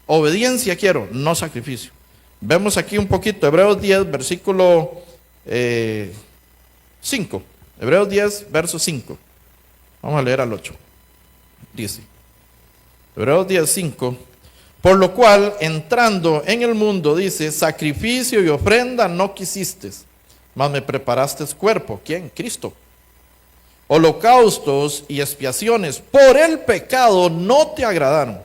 Obediencia quiero, no sacrificio. Vemos aquí un poquito, Hebreos 10, versículo 5. Hebreos 10, verso 5. Vamos a leer al 8. Dice, Hebreos 10, 5. Por lo cual, entrando en el mundo, dice, sacrificio y ofrenda no quisiste, mas me preparaste cuerpo. ¿Quién? Cristo. Holocaustos y expiaciones por el pecado no te agradaron.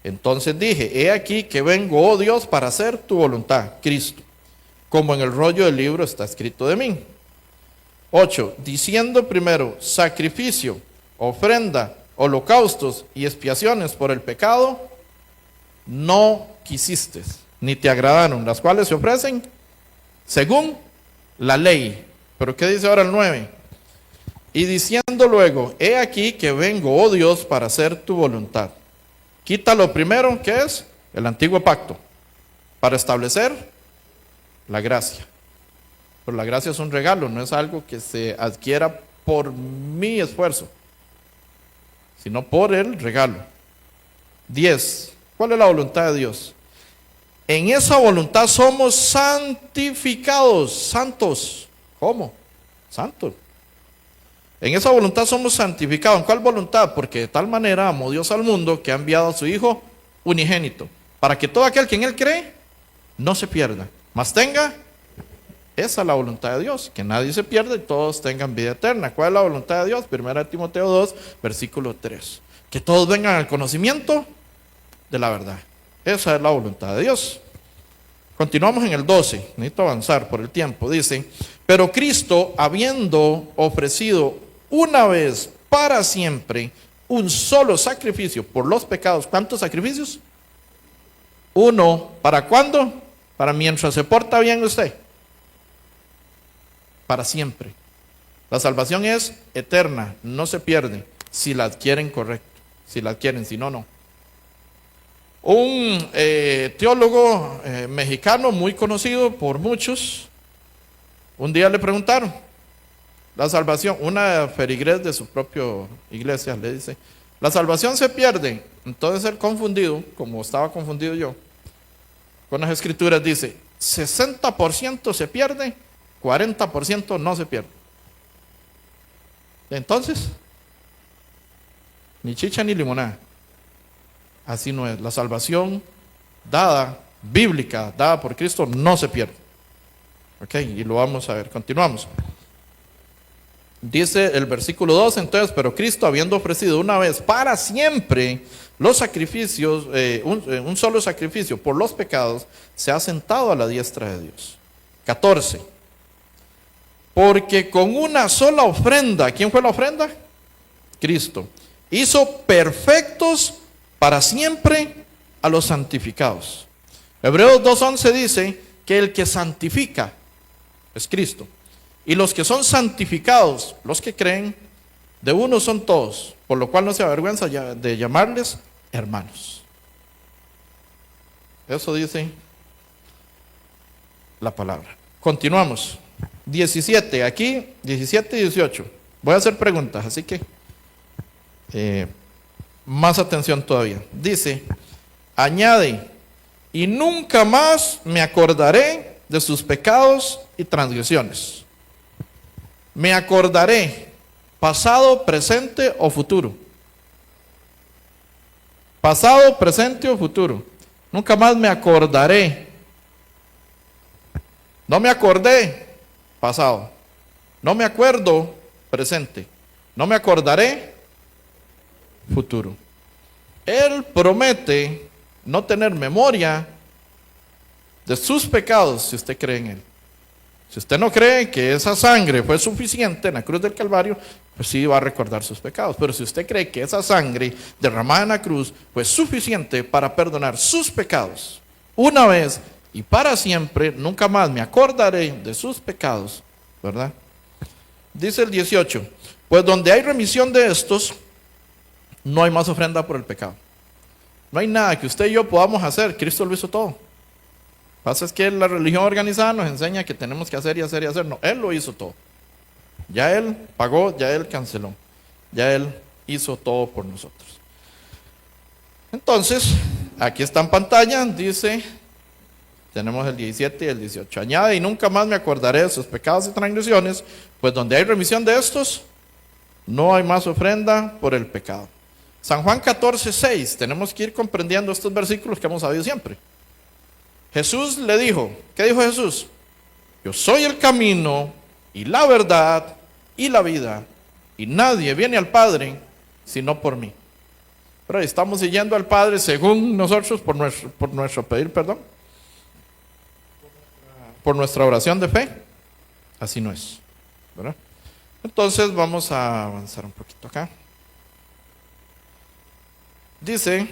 Entonces dije, he aquí que vengo, oh Dios, para hacer tu voluntad, Cristo, como en el rollo del libro está escrito de mí. 8. Diciendo primero, sacrificio, ofrenda, holocaustos y expiaciones por el pecado, no quisiste, ni te agradaron, las cuales se ofrecen según la ley. Pero ¿qué dice ahora el 9? Y diciendo luego, he aquí que vengo, oh Dios, para hacer tu voluntad. Quita lo primero, que es el antiguo pacto, para establecer la gracia. Pero la gracia es un regalo, no es algo que se adquiera por mi esfuerzo, sino por el regalo. 10. ¿Cuál es la voluntad de Dios? En esa voluntad somos santificados, santos. ¿Cómo? Santos. En esa voluntad somos santificados. ¿En cuál voluntad? Porque de tal manera amó Dios al mundo que ha enviado a su Hijo unigénito, para que todo aquel que en Él cree no se pierda, mas tenga, esa es la voluntad de Dios, que nadie se pierda y todos tengan vida eterna. ¿Cuál es la voluntad de Dios? 1 Timoteo 2, versículo 3. Que todos vengan al conocimiento de la verdad. Esa es la voluntad de Dios. Continuamos en el 12, necesito avanzar por el tiempo. Dice, pero Cristo, habiendo ofrecido una vez para siempre un solo sacrificio por los pecados. ¿Cuántos sacrificios? Uno. ¿Para cuándo? Para mientras se porta bien usted. Para siempre. La salvación es eterna, no se pierde si la adquieren correcto, si la adquieren, si no, no. Un teólogo mexicano muy conocido por muchos, un día le preguntaron, la salvación, una feligres de su propia iglesia le dice, la salvación se pierde. Entonces él confundido, como estaba confundido yo, con las escrituras dice, 60% se pierde, 40% no se pierde. Entonces, ni chicha ni limonada. Así no es. La salvación dada, bíblica, dada por Cristo, no se pierde. Ok, y lo vamos a ver. Continuamos. Dice el versículo 2, entonces, pero Cristo, habiendo ofrecido una vez para siempre los sacrificios, un solo sacrificio por los pecados, se ha sentado a la diestra de Dios. 14. Porque con una sola ofrenda, ¿quién fue la ofrenda? Cristo. Hizo perfectos para siempre a los santificados. Hebreos 2:11 dice que el que santifica es Cristo. Y los que son santificados, los que creen, de uno son todos, por lo cual no se avergüenza de llamarles hermanos. Eso dice la palabra. Continuamos. 17, aquí 17 y 18. Voy a hacer preguntas, así que más atención todavía. Dice, añade, y nunca más me acordaré de sus pecados y transgresiones. Me acordaré. pasado, presente o futuro. Pasado, presente o futuro. Nunca más me acordaré. No me acordé, pasado. No me acuerdo, presente. No me acordaré, futuro. Él promete no tener memoria de sus pecados si usted cree en Él. Si usted no cree que esa sangre fue suficiente en la cruz del Calvario, pues sí va a recordar sus pecados. Pero si usted cree que esa sangre derramada en la cruz fue suficiente para perdonar sus pecados una vez y para siempre, nunca más me acordaré de sus pecados, ¿verdad? Dice el 18, pues donde hay remisión de estos, no hay más ofrenda por el pecado. No hay nada que usted y yo podamos hacer, Cristo lo hizo todo. Lo que pasa es que la religión organizada nos enseña que tenemos que hacer y hacer y hacer. No, Él lo hizo todo. Ya Él pagó, ya Él canceló. Ya Él hizo todo por nosotros. Entonces, aquí está en pantalla, dice, tenemos el 17 y el 18. Añade, y nunca más me acordaré de sus pecados y transgresiones, pues donde hay remisión de estos, no hay más ofrenda por el pecado. San Juan 14, 6, tenemos que ir comprendiendo estos versículos que hemos sabido siempre. Jesús le dijo, ¿qué dijo Jesús? Yo soy el camino y la verdad y la vida, y nadie viene al Padre sino por mí. Pero estamos siguiendo al Padre según nosotros por nuestro pedir perdón, por nuestra oración de fe. Así no es, ¿verdad? Entonces vamos a avanzar un poquito acá. Dice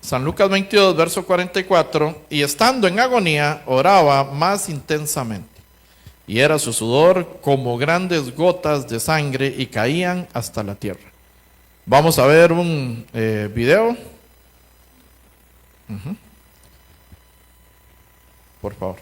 San Lucas 22, verso 44, y estando en agonía, oraba más intensamente, y era su sudor como grandes gotas de sangre y caían hasta la tierra. Vamos a ver un video. Por favor.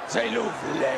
S'il vous plaît.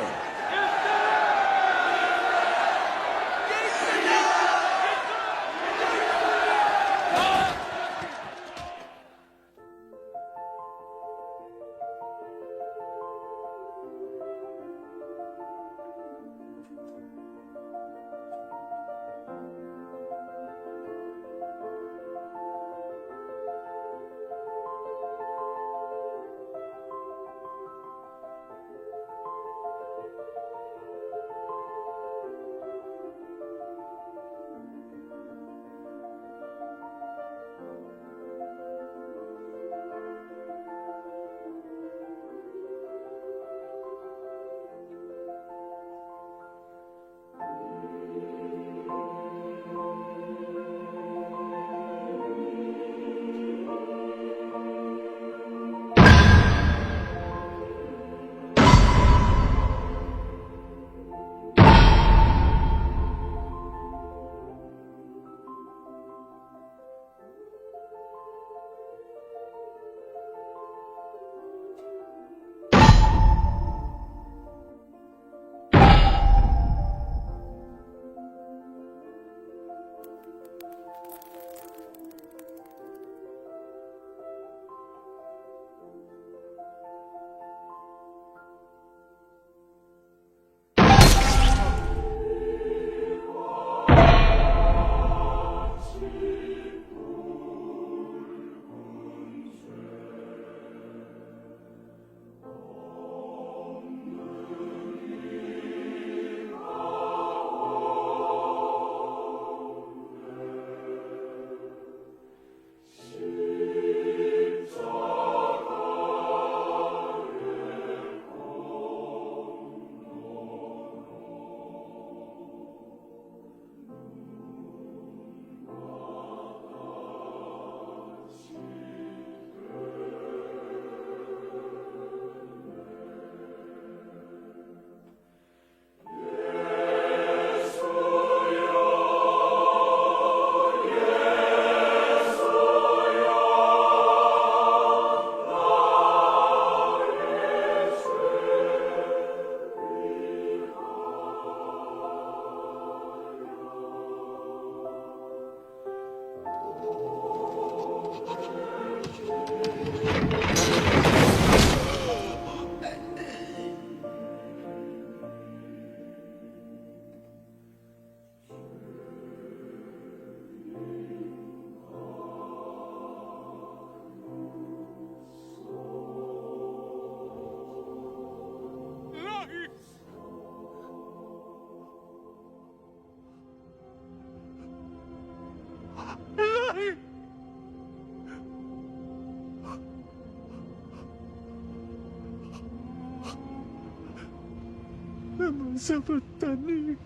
lama sabachthani.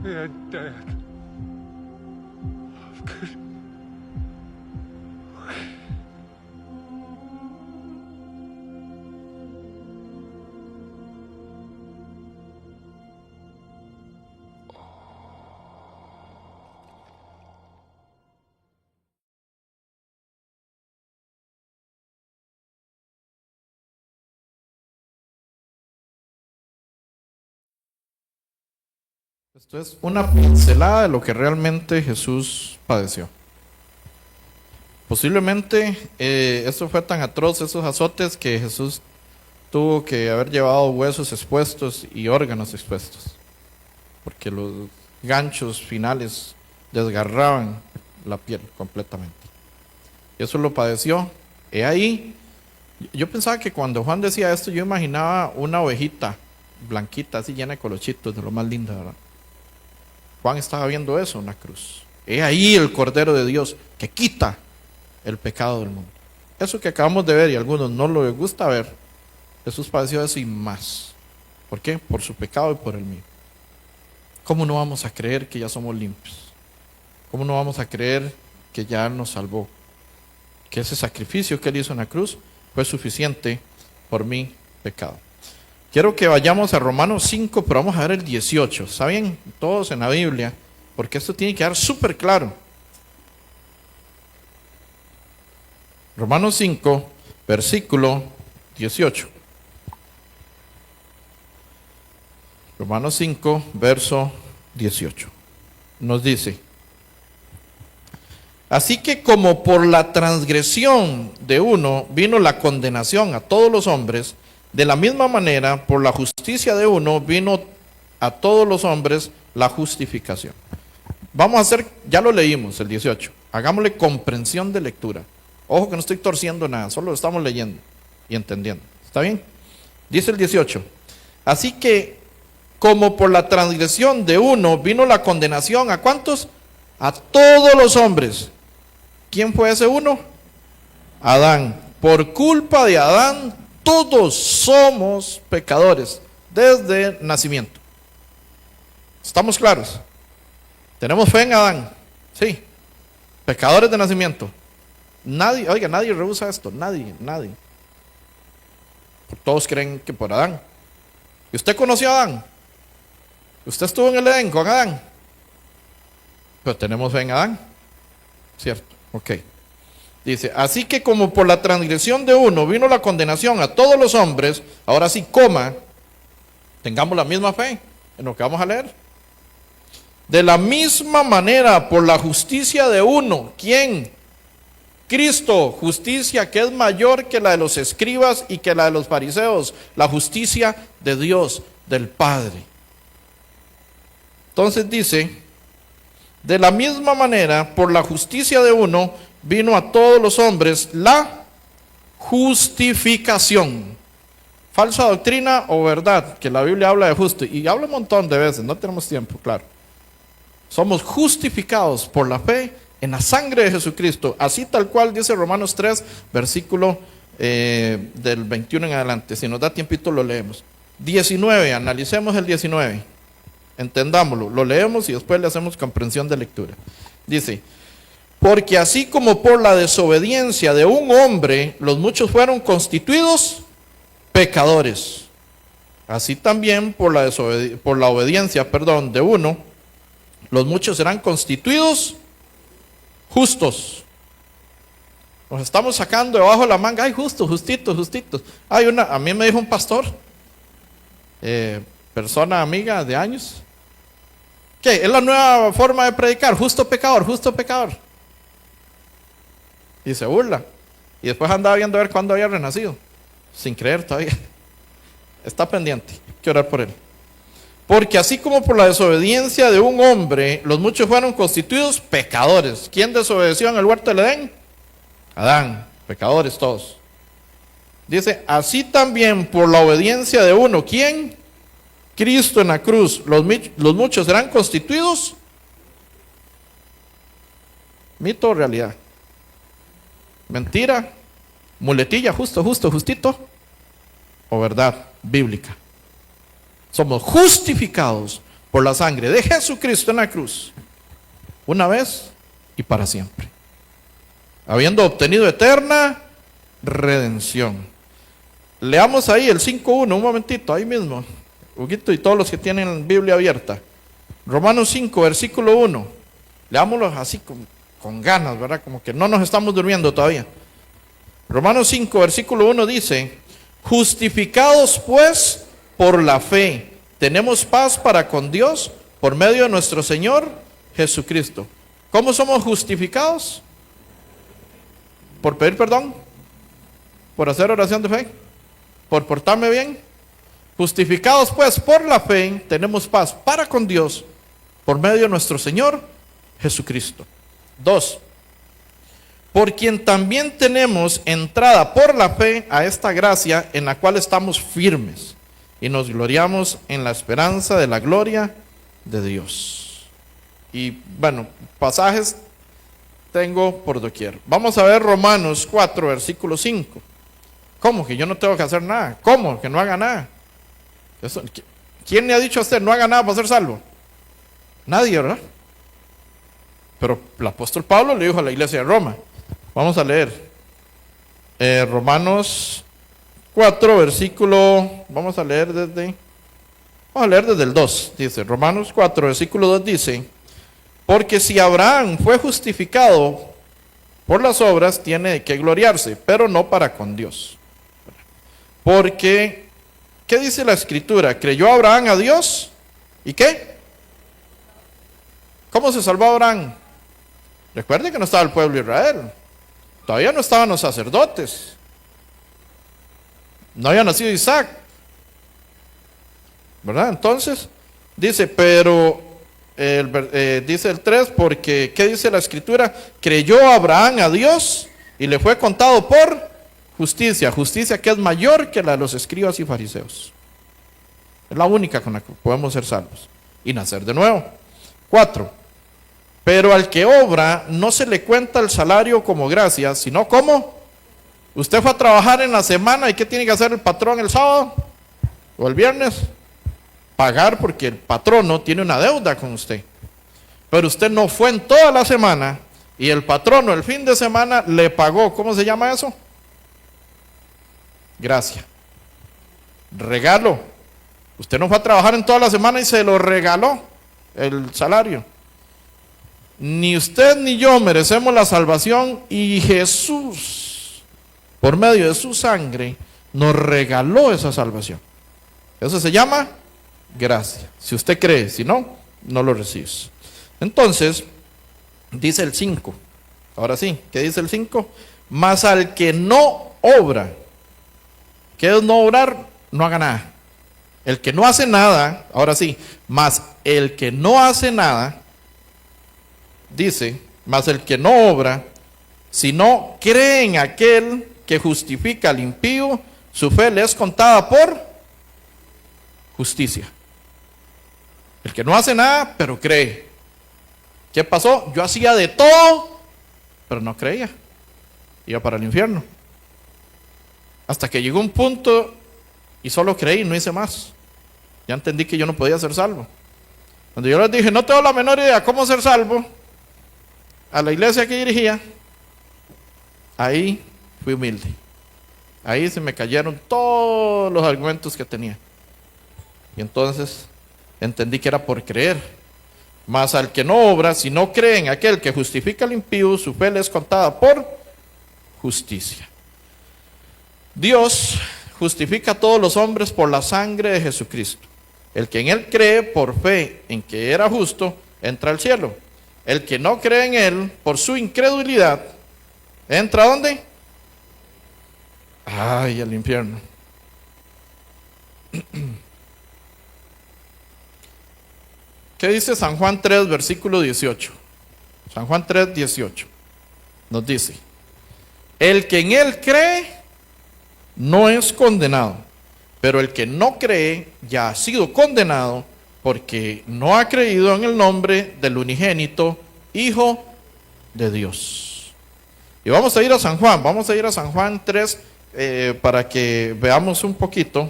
They're dead. Esto es una pincelada de lo que realmente Jesús padeció. Posiblemente esto fue tan atroz, esos azotes, que Jesús tuvo que haber llevado huesos expuestos y órganos expuestos, porque los ganchos finales desgarraban la piel completamente. Y eso lo padeció. He ahí, yo pensaba que cuando Juan decía esto, yo imaginaba una ovejita blanquita, así llena de colochitos, de lo más linda, ¿verdad? Juan estaba viendo eso en la cruz. He ahí el Cordero de Dios que quita el pecado del mundo. Eso que acabamos de ver y a algunos no les gusta ver, Jesús padeció eso y más. ¿Por qué? Por su pecado y por el mío. ¿Cómo no vamos a creer que ya somos limpios? ¿Cómo no vamos a creer que ya nos salvó? Que ese sacrificio que Él hizo en la cruz fue suficiente por mi pecado. Quiero que vayamos a Romanos 5, pero vamos a ver el 18. ¿Está bien? Todos en la Biblia, porque esto tiene que quedar súper claro. Romanos 5, versículo 18. Romanos 5, verso 18. Nos dice: así que como por la transgresión de uno vino la condenación a todos los hombres, de la misma manera, por la justicia de uno vino a todos los hombres la justificación. Vamos a hacer, ya lo leímos, el 18. Hagámosle comprensión de lectura. Ojo que no estoy torciendo nada, solo lo estamos leyendo y entendiendo. ¿Está bien? Dice el 18. Así que, como por la transgresión de uno vino la condenación, ¿a cuántos? A todos los hombres. ¿Quién fue ese uno? Adán. Por culpa de Adán, todos somos pecadores desde nacimiento. ¿Estamos claros? ¿Tenemos fe en Adán? Sí. Pecadores de nacimiento. Nadie, oiga, nadie rehúsa esto. Nadie. Todos creen que por Adán. ¿Y usted conoció a Adán? ¿Usted estuvo en el Edén con Adán? Pero tenemos fe en Adán. ¿Cierto? Ok. Dice, así que como por la transgresión de uno vino la condenación a todos los hombres, ahora sí, tengamos la misma fe en lo que vamos a leer. De la misma manera, por la justicia de uno, ¿quién? Cristo, justicia que es mayor que la de los escribas y que la de los fariseos, la justicia de Dios, del Padre. Entonces dice, de la misma manera, por la justicia de uno, vino a todos los hombres la justificación. Falsa doctrina o verdad, que la Biblia habla de justo, y habla un montón de veces, no tenemos tiempo, claro. Somos justificados por la fe en la sangre de Jesucristo, así tal cual dice Romanos 3, versículo del 21 en adelante. Si nos da tiempito lo leemos. 19, analicemos el 19, entendámoslo, lo leemos y después le hacemos comprensión de lectura. Dice, porque así como por la desobediencia de un hombre los muchos fueron constituidos pecadores, así también por la obediencia de uno los muchos serán constituidos justos. Nos estamos sacando debajo de la manga, ay, justitos. A mí me dijo un pastor, persona amiga de años, ¿qué? Es la nueva forma de predicar, justo pecador. Y se burla. Y después andaba viendo a ver cuándo había renacido, sin creer todavía. Está pendiente, hay que orar por él. Porque así como por la desobediencia de un hombre, los muchos fueron constituidos pecadores. ¿Quién desobedeció en el huerto del Edén? Adán, pecadores todos. Dice, así también por la obediencia de uno, ¿quién? Cristo en la cruz, los muchos serán constituidos. Mito o realidad. Mentira, muletilla, justito, o verdad bíblica. Somos justificados por la sangre de Jesucristo en la cruz, una vez y para siempre, habiendo obtenido eterna redención. Leamos ahí el 5.1, un momentito, ahí mismo, Huguito y todos los que tienen Biblia abierta. Romanos 5, versículo 1. Leámoslo así con ganas, ¿verdad? Como que no nos estamos durmiendo todavía. Romanos 5, versículo 1 dice, justificados pues por la fe, tenemos paz para con Dios por medio de nuestro Señor Jesucristo. ¿Cómo somos justificados? ¿Por pedir perdón? ¿Por hacer oración de fe? ¿Por portarme bien? Justificados pues por la fe, tenemos paz para con Dios por medio de nuestro Señor Jesucristo. 2. Por quien también tenemos entrada por la fe a esta gracia en la cual estamos firmes y nos gloriamos en la esperanza de la gloria de Dios. Y bueno, pasajes tengo por doquier. Vamos a ver Romanos 4, versículo 5. ¿Cómo que yo no tengo que hacer nada? ¿Cómo que no haga nada? ¿Quién le ha dicho a usted no haga nada para ser salvo? Nadie, ¿verdad? Pero el apóstol Pablo le dijo a la iglesia de Roma. Vamos a leer Romanos 4, versículo, vamos a leer desde el 2, dice, Romanos 4, versículo 2 dice, porque si Abraham fue justificado por las obras, tiene que gloriarse, pero no para con Dios. Porque, ¿qué dice la Escritura? ¿Creyó Abraham a Dios? ¿Y qué? ¿Cómo se salvó Abraham? Recuerde que no estaba el pueblo de Israel. Todavía no estaban los sacerdotes. No había nacido Isaac. ¿Verdad? Entonces, dice, pero, dice el 3, porque, ¿qué dice la Escritura? Creyó Abraham a Dios y le fue contado por justicia. Justicia que es mayor que la de los escribas y fariseos. Es la única con la que podemos ser salvos y nacer de nuevo. 4. Pero al que obra no se le cuenta el salario como gracia, sino como usted fue a trabajar en la semana y ¿qué tiene que hacer el patrón el sábado o el viernes? Pagar, porque el patrono tiene una deuda con usted. Pero usted no fue en toda la semana y el patrono el fin de semana le pagó. ¿Cómo se llama eso? Gracia. Regalo. Usted no fue a trabajar en toda la semana y se lo regaló el salario. Ni usted ni yo merecemos la salvación y Jesús, por medio de su sangre, nos regaló esa salvación. Eso se llama gracia. Si usted cree, si no, no lo recibes. Entonces, dice el 5. Ahora sí, ¿qué dice el 5? Mas al que no obra, ¿qué es no obrar? No haga nada. El que no hace nada, ahora sí, mas el que no hace nada, dice, mas el que no obra, sino cree en aquel que justifica al impío, su fe le es contada por justicia. El que no hace nada, pero cree. ¿Qué pasó? Yo hacía de todo, pero no creía. Iba para el infierno. Hasta que llegó un punto y solo creí, no hice más. Ya entendí que yo no podía ser salvo. Cuando yo les dije, no tengo la menor idea cómo ser salvo, a la iglesia que dirigía, ahí fui humilde. Ahí se me cayeron todos los argumentos que tenía. Y entonces entendí que era por creer. Mas al que no obra, si no cree en aquel que justifica al impío, su fe le es contada por justicia. Dios justifica a todos los hombres por la sangre de Jesucristo. El que en él cree por fe en que era justo, entra al cielo. El que no cree en él, por su incredulidad, ¿entra a dónde? Ay, al infierno. ¿Qué dice San Juan 3, versículo 18? San Juan 3, 18. Nos dice, El que en él cree no es condenado, pero el que no cree ya ha sido condenado porque no ha creído en el nombre del unigénito Hijo de Dios. Y vamos a ir a San Juan 3 para que veamos un poquito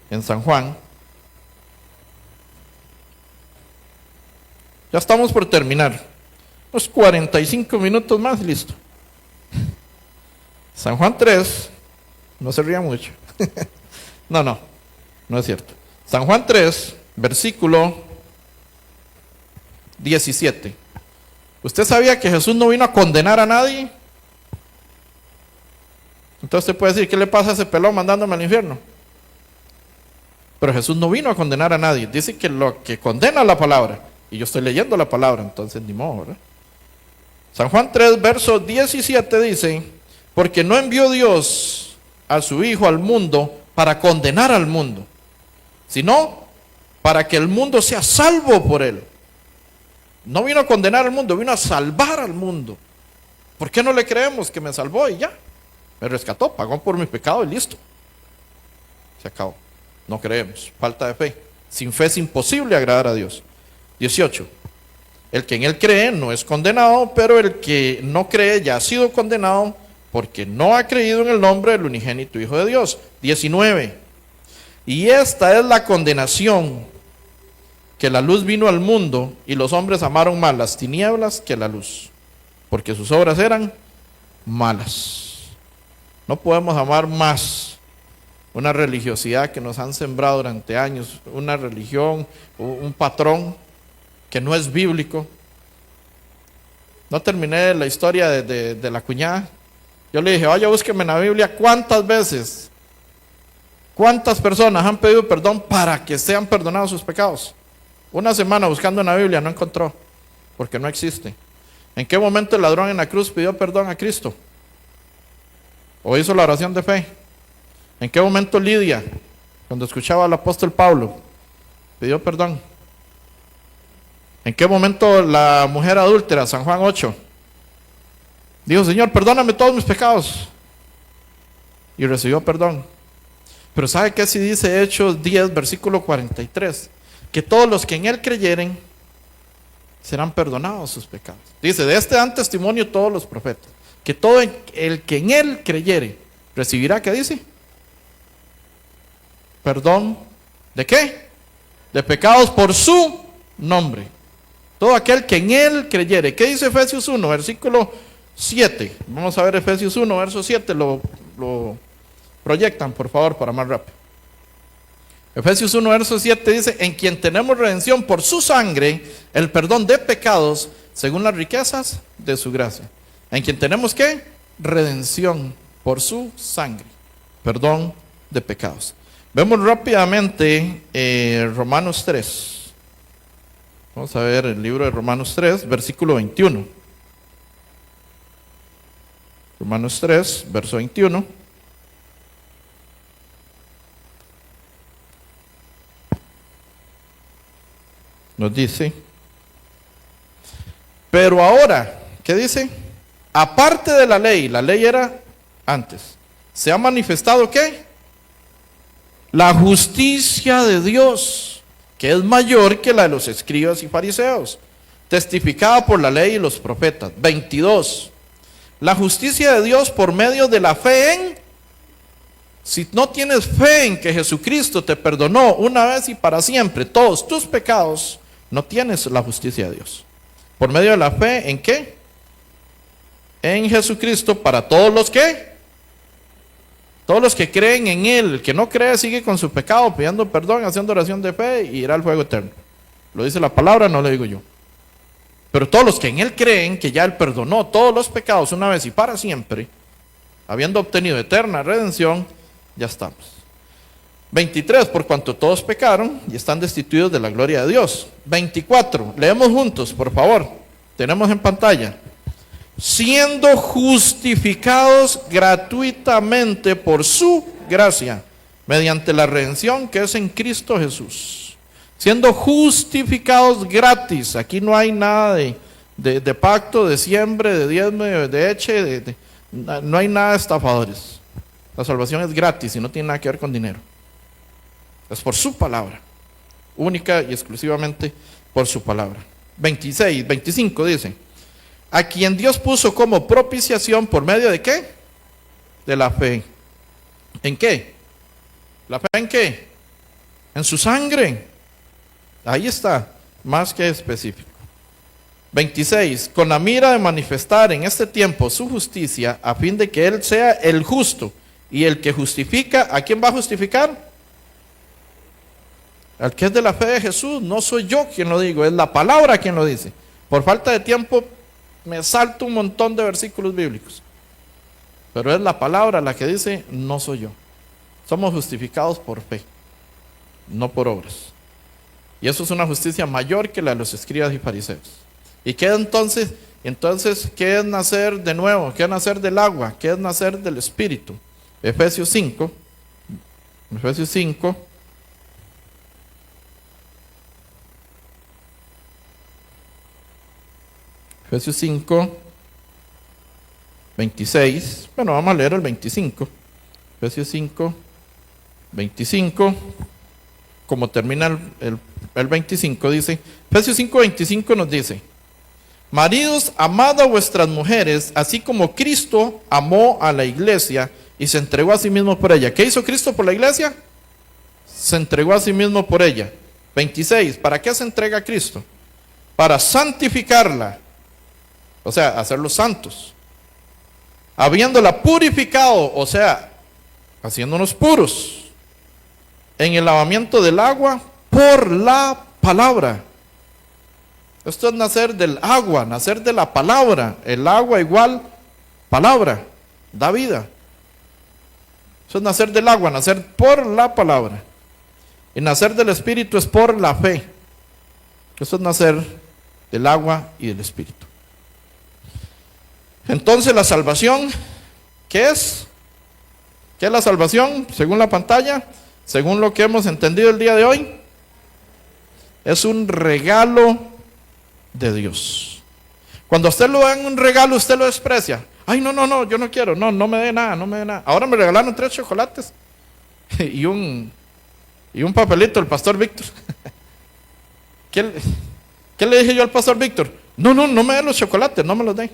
en San Juan. Ya estamos por terminar, unos 45 minutos más y listo. San Juan 3, no se ría mucho. No es cierto. San Juan 3, versículo 17. ¿Usted sabía que Jesús no vino a condenar a nadie? Entonces usted puede decir, ¿qué le pasa a ese pelón mandándome al infierno? Pero Jesús no vino a condenar a nadie. Dice que lo que condena la palabra. Y yo estoy leyendo la palabra, entonces ni modo, ¿verdad? San Juan 3, verso 17 dice, porque no envió Dios a su Hijo al mundo para condenar al mundo, sino para que el mundo sea salvo por él. No vino a condenar al mundo, vino a salvar al mundo. ¿Por qué no le creemos que me salvó y ya? Me rescató, pagó por mis pecados y listo. Se acabó. No creemos, falta de fe. Sin fe es imposible agradar a Dios. 18. El que en él cree no es condenado, pero el que no cree ya ha sido condenado porque no ha creído en el nombre del unigénito Hijo de Dios. 19. Y esta es la condenación, que la luz vino al mundo y los hombres amaron más las tinieblas que la luz, porque sus obras eran malas. No podemos amar más una religiosidad que nos han sembrado durante años, una religión, un patrón que no es bíblico. No terminé la historia de la cuñada. Yo le dije, vaya, búsqueme en la Biblia cuántas veces, cuántas personas han pedido perdón para que sean perdonados sus pecados. Una semana buscando en la Biblia, no encontró, porque no existe. ¿En qué momento el ladrón en la cruz pidió perdón a Cristo? ¿O hizo la oración de fe? ¿En qué momento Lidia, cuando escuchaba al apóstol Pablo, pidió perdón? ¿En qué momento la mujer adúltera, San Juan 8, dijo, Señor, perdóname todos mis pecados? Y recibió perdón. Pero ¿sabe qué? Si dice Hechos 10, versículo 43, que todos los que en él creyeren serán perdonados sus pecados. Dice, de este dan testimonio todos los profetas, que todo el que en él creyere recibirá, ¿qué dice? Perdón, ¿de qué? De pecados por su nombre. Todo aquel que en él creyere. ¿Qué dice Efesios 1, versículo 7? Vamos a ver Efesios 1, verso 7, lo proyectan, por favor, para más rápido. Efesios 1, verso 7 dice, en quien tenemos redención por su sangre, el perdón de pecados, según las riquezas de su gracia. En quien tenemos, ¿qué? Redención por su sangre, perdón de pecados. Vemos rápidamente Romanos 3. Vamos a ver el libro de Romanos 3, versículo 21. Romanos 3, verso 21. Nos dice, pero ahora, ¿qué dice? Aparte de la ley era antes, se ha manifestado ¿qué? La justicia de Dios, que es mayor que la de los escribas y fariseos, testificada por la ley y los profetas. 22. La justicia de Dios por medio de la fe en, si no tienes fe en que Jesucristo te perdonó una vez y para siempre todos tus pecados, no tienes la justicia de Dios. Por medio de la fe en qué? En Jesucristo para todos los que, todos los que creen en Él. El que no cree sigue con su pecado, pidiendo perdón, haciendo oración de fe y irá al fuego eterno. Lo dice la palabra, no lo digo yo. Pero todos los que en Él creen que ya Él perdonó todos los pecados una vez y para siempre, habiendo obtenido eterna redención, ya estamos. 23, por cuanto todos pecaron y están destituidos de la gloria de Dios. 24, leemos juntos, por favor. Tenemos en pantalla. Siendo justificados gratuitamente por su gracia, mediante la redención que es en Cristo Jesús. Siendo justificados gratis. Aquí no hay nada de pacto, de siembra, de diezmo, de eche, No hay nada de estafadores. La salvación es gratis y no tiene nada que ver con dinero. Es por su palabra, única y exclusivamente por su palabra. 26, 25 dice: a quien Dios puso como propiciación por medio de ¿qué? De la fe. ¿En qué? ¿La fe en qué? En su sangre. Ahí está, más que específico. 26, con la mira de manifestar en este tiempo su justicia, a fin de que Él sea el justo y el que justifica. ¿A quién va a justificar? Al que es de la fe de Jesús. No soy yo quien lo digo, es la palabra quien lo dice. Por falta de tiempo me salto un montón de versículos bíblicos, pero es la palabra la que dice, no soy yo. Somos justificados por fe, no por obras. Y eso es una justicia mayor que la de los escribas y fariseos. ¿Y qué entonces? Entonces, ¿qué es nacer de nuevo? ¿Qué es nacer del agua? ¿Qué es nacer del Espíritu? Efesios 5. Efesios 5. Efesios 5, 26. Bueno, vamos a leer el 25. Efesios 5, 25. Como termina el 25, dice, Efesios 5, 25 nos dice: maridos, amad a vuestras mujeres, así como Cristo amó a la iglesia y se entregó a sí mismo por ella. ¿Qué hizo Cristo por la iglesia? Se entregó a sí mismo por ella. 26, ¿para qué se entrega Cristo? Para santificarla, o sea, hacerlos santos, habiéndola purificado, o sea, haciéndonos puros, en el lavamiento del agua por la palabra. Esto es nacer del agua, nacer de la palabra. El agua igual palabra, da vida. Eso es nacer del agua, nacer por la palabra. Y nacer del Espíritu es por la fe. Eso es nacer del agua y del Espíritu. Entonces la salvación, ¿qué es? ¿Qué es la salvación? Según la pantalla, según lo que hemos entendido el día de hoy, es un regalo de Dios. Cuando a usted lo dan un regalo, usted lo desprecia. Ay, no, yo no quiero, no me dé nada, no me dé nada. Ahora me regalaron 3 chocolates y un papelito el pastor Víctor. ¿Qué le dije yo al pastor Víctor? No me dé los chocolates, no me los dé.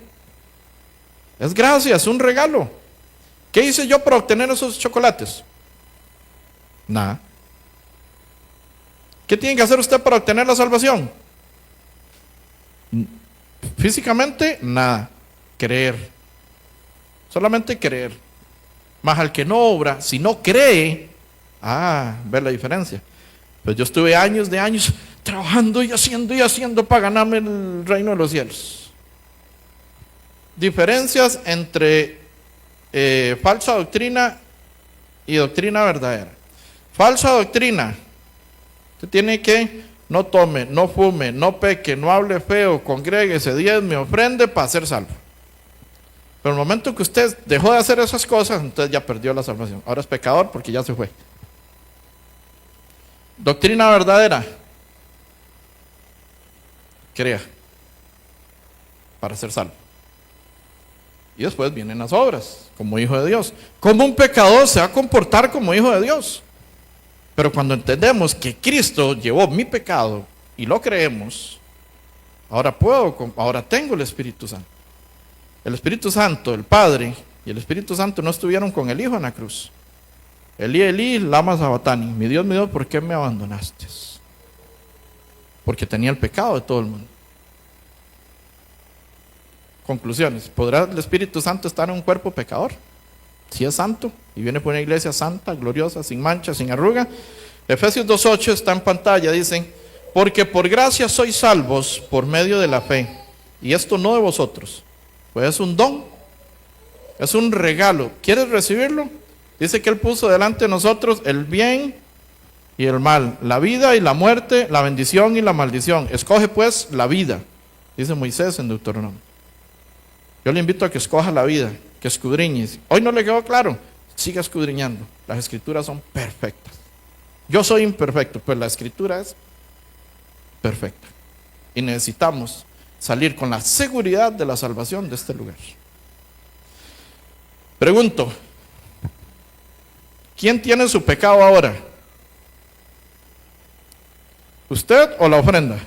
Es gracia, es un regalo. ¿Qué hice yo para obtener esos chocolates? Nada. ¿Qué tiene que hacer usted para obtener la salvación? Físicamente, nada. Creer. Solamente creer. Mas al que no obra, si no cree, ve la diferencia. Pues yo estuve años trabajando y haciendo para ganarme el reino de los cielos. Diferencias entre falsa doctrina y doctrina verdadera. Falsa doctrina: usted tiene que no tome, no fume, no peque, no hable feo, congréguese, diezme, ofrende para ser salvo. Pero el momento que usted dejó de hacer esas cosas, entonces ya perdió la salvación. Ahora es pecador porque ya se fue. Doctrina verdadera: crea para ser salvo. Y después vienen las obras, como hijo de Dios. ¿Cómo un pecador se va a comportar como hijo de Dios? Pero cuando entendemos que Cristo llevó mi pecado y lo creemos, ahora tengo el Espíritu Santo. El Espíritu Santo, el Padre y el Espíritu Santo no estuvieron con el Hijo en la cruz. Elí, Elí, lama sabatani. Mi Dios, ¿por qué me abandonaste? Porque tenía el pecado de todo el mundo. Conclusiones: ¿podrá el Espíritu Santo estar en un cuerpo pecador? Si es santo y viene por una iglesia santa, gloriosa, sin mancha, sin arruga. Efesios 2:8 está en pantalla, dicen: porque por gracia sois salvos por medio de la fe, y esto no de vosotros, pues es un don, es un regalo. ¿Quieres recibirlo? Dice que Él puso delante de nosotros el bien y el mal, la vida y la muerte, la bendición y la maldición. Escoge pues la vida, dice Moisés en Deuteronomio. Yo le invito a que escoja la vida, que escudriñes. Hoy no le quedó claro, siga escudriñando. Las escrituras son perfectas. Yo soy imperfecto, pero la escritura es perfecta. Y necesitamos salir con la seguridad de la salvación de este lugar. Pregunto, ¿quién tiene su pecado ahora? ¿Usted o la ofrenda?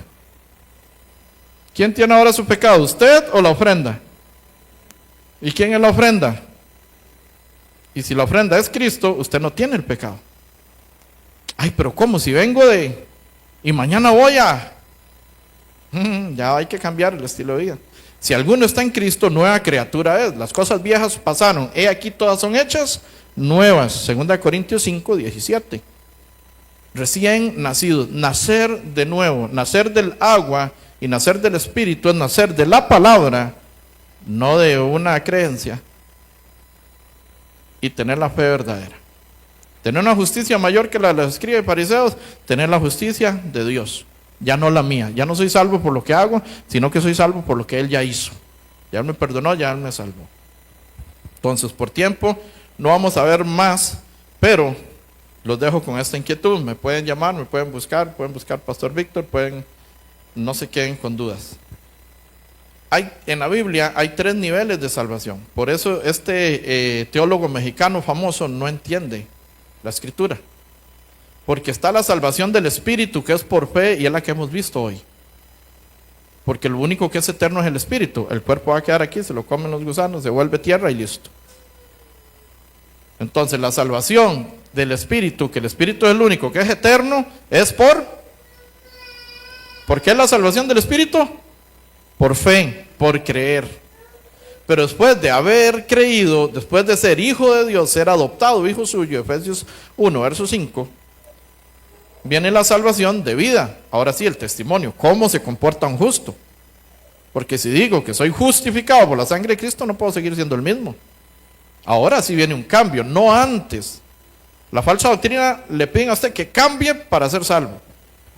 ¿Quién tiene ahora su pecado? ¿Usted o la ofrenda? ¿Y quién es la ofrenda? Y si la ofrenda es Cristo, usted no tiene el pecado. Ay, pero ¿cómo? Si vengo y mañana voy a... ya hay que cambiar el estilo de vida. Si alguno está en Cristo, nueva criatura es. Las cosas viejas pasaron. He aquí todas son hechas nuevas. 2 Corintios 5, 17. Recién nacidos. Nacer de nuevo. Nacer del agua y nacer del Espíritu es nacer de la palabra, no de una creencia. Y tener la fe verdadera. Tener una justicia mayor que la de los escribas y fariseos. Tener la justicia de Dios. Ya no la mía. Ya no soy salvo por lo que hago, sino que soy salvo por lo que Él ya hizo. Ya Él me perdonó, ya Él me salvó. Entonces, por tiempo, no vamos a ver más, pero los dejo con esta inquietud. Me pueden llamar, me pueden buscar Pastor Víctor, no se queden con dudas. En la Biblia hay 3 niveles de salvación. Por eso este teólogo mexicano famoso no entiende la Escritura. Porque está la salvación del Espíritu, que es por fe, y es la que hemos visto hoy. Porque lo único que es eterno es el Espíritu. El cuerpo va a quedar aquí, se lo comen los gusanos, se vuelve tierra y listo. Entonces la salvación del Espíritu, que el Espíritu es el único que es eterno, es ¿por qué es la salvación del Espíritu? Por fe, por creer. Pero después de haber creído, después de ser hijo de Dios, ser adoptado hijo suyo, Efesios 1, verso 5, viene la salvación de vida. Ahora sí, el testimonio, cómo se comporta un justo. Porque si digo que soy justificado por la sangre de Cristo, no puedo seguir siendo el mismo. Ahora sí viene un cambio, no antes. La falsa doctrina le piden a usted que cambie para ser salvo.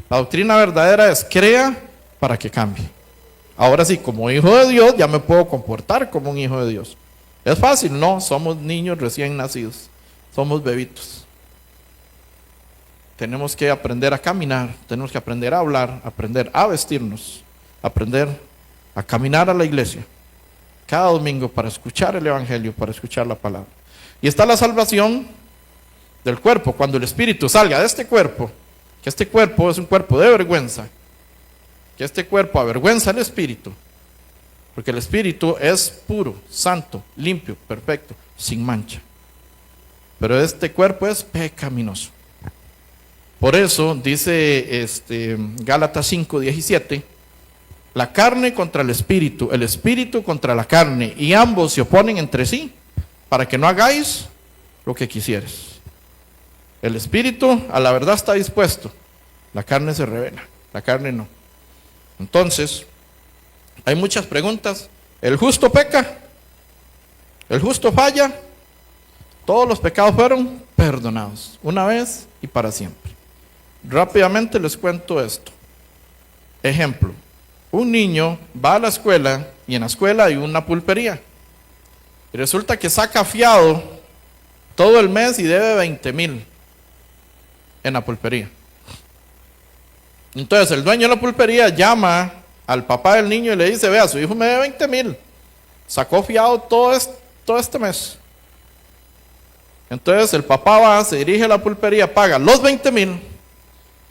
La doctrina verdadera es crea para que cambie. Ahora sí, como hijo de Dios, ya me puedo comportar como un hijo de Dios. ¿Es fácil? No, somos niños recién nacidos. Somos bebitos. Tenemos que aprender a caminar, tenemos que aprender a hablar, aprender a vestirnos, aprender a caminar a la iglesia cada domingo para escuchar el Evangelio, para escuchar la palabra. Y está la salvación del cuerpo, cuando el Espíritu salga de este cuerpo, que este cuerpo es un cuerpo de vergüenza, que este cuerpo avergüenza al Espíritu, porque el Espíritu es puro, santo, limpio, perfecto, sin mancha. Pero este cuerpo es pecaminoso. Por eso dice Gálatas 5, 17, la carne contra el espíritu contra la carne, y ambos se oponen entre sí, para que no hagáis lo que quisieres. El espíritu a la verdad está dispuesto, la carne se rebela, la carne no. Entonces, hay muchas preguntas. ¿El justo peca? ¿El justo falla? Todos los pecados fueron perdonados, una vez y para siempre. Rápidamente les cuento esto. Ejemplo, un niño va a la escuela y en la escuela hay una pulpería. Y resulta que saca fiado todo el mes y debe 20,000 en la pulpería. Entonces el dueño de la pulpería llama al papá del niño y le dice, vea, su hijo me debe 20,000. Sacó fiado todo este mes. Entonces el papá va, se dirige a la pulpería, paga los 20,000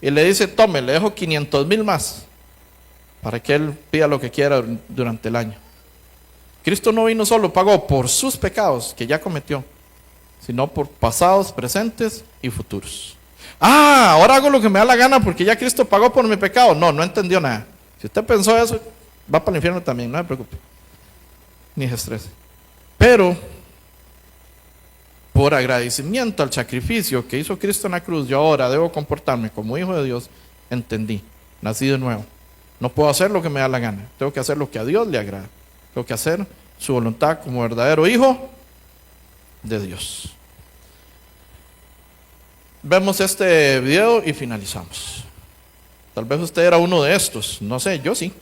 y le dice, tome, le dejo 500,000 más para que él pida lo que quiera durante el año. Cristo no vino solo, pagó por sus pecados que ya cometió, sino por pasados, presentes y futuros. Ahora hago lo que me da la gana porque ya Cristo pagó por mi pecado. No entendió nada. Si usted pensó eso, va para el infierno también, no se preocupe, ni se estrese. Pero por agradecimiento al sacrificio que hizo Cristo en la cruz, yo ahora debo comportarme como hijo de Dios. Entendí, nací de nuevo. No puedo hacer lo que me da la gana, tengo que hacer lo que a Dios le agrada. Tengo que hacer su voluntad como verdadero hijo de Dios. Vemos este video y finalizamos. Tal vez usted era uno de estos, no sé, yo sí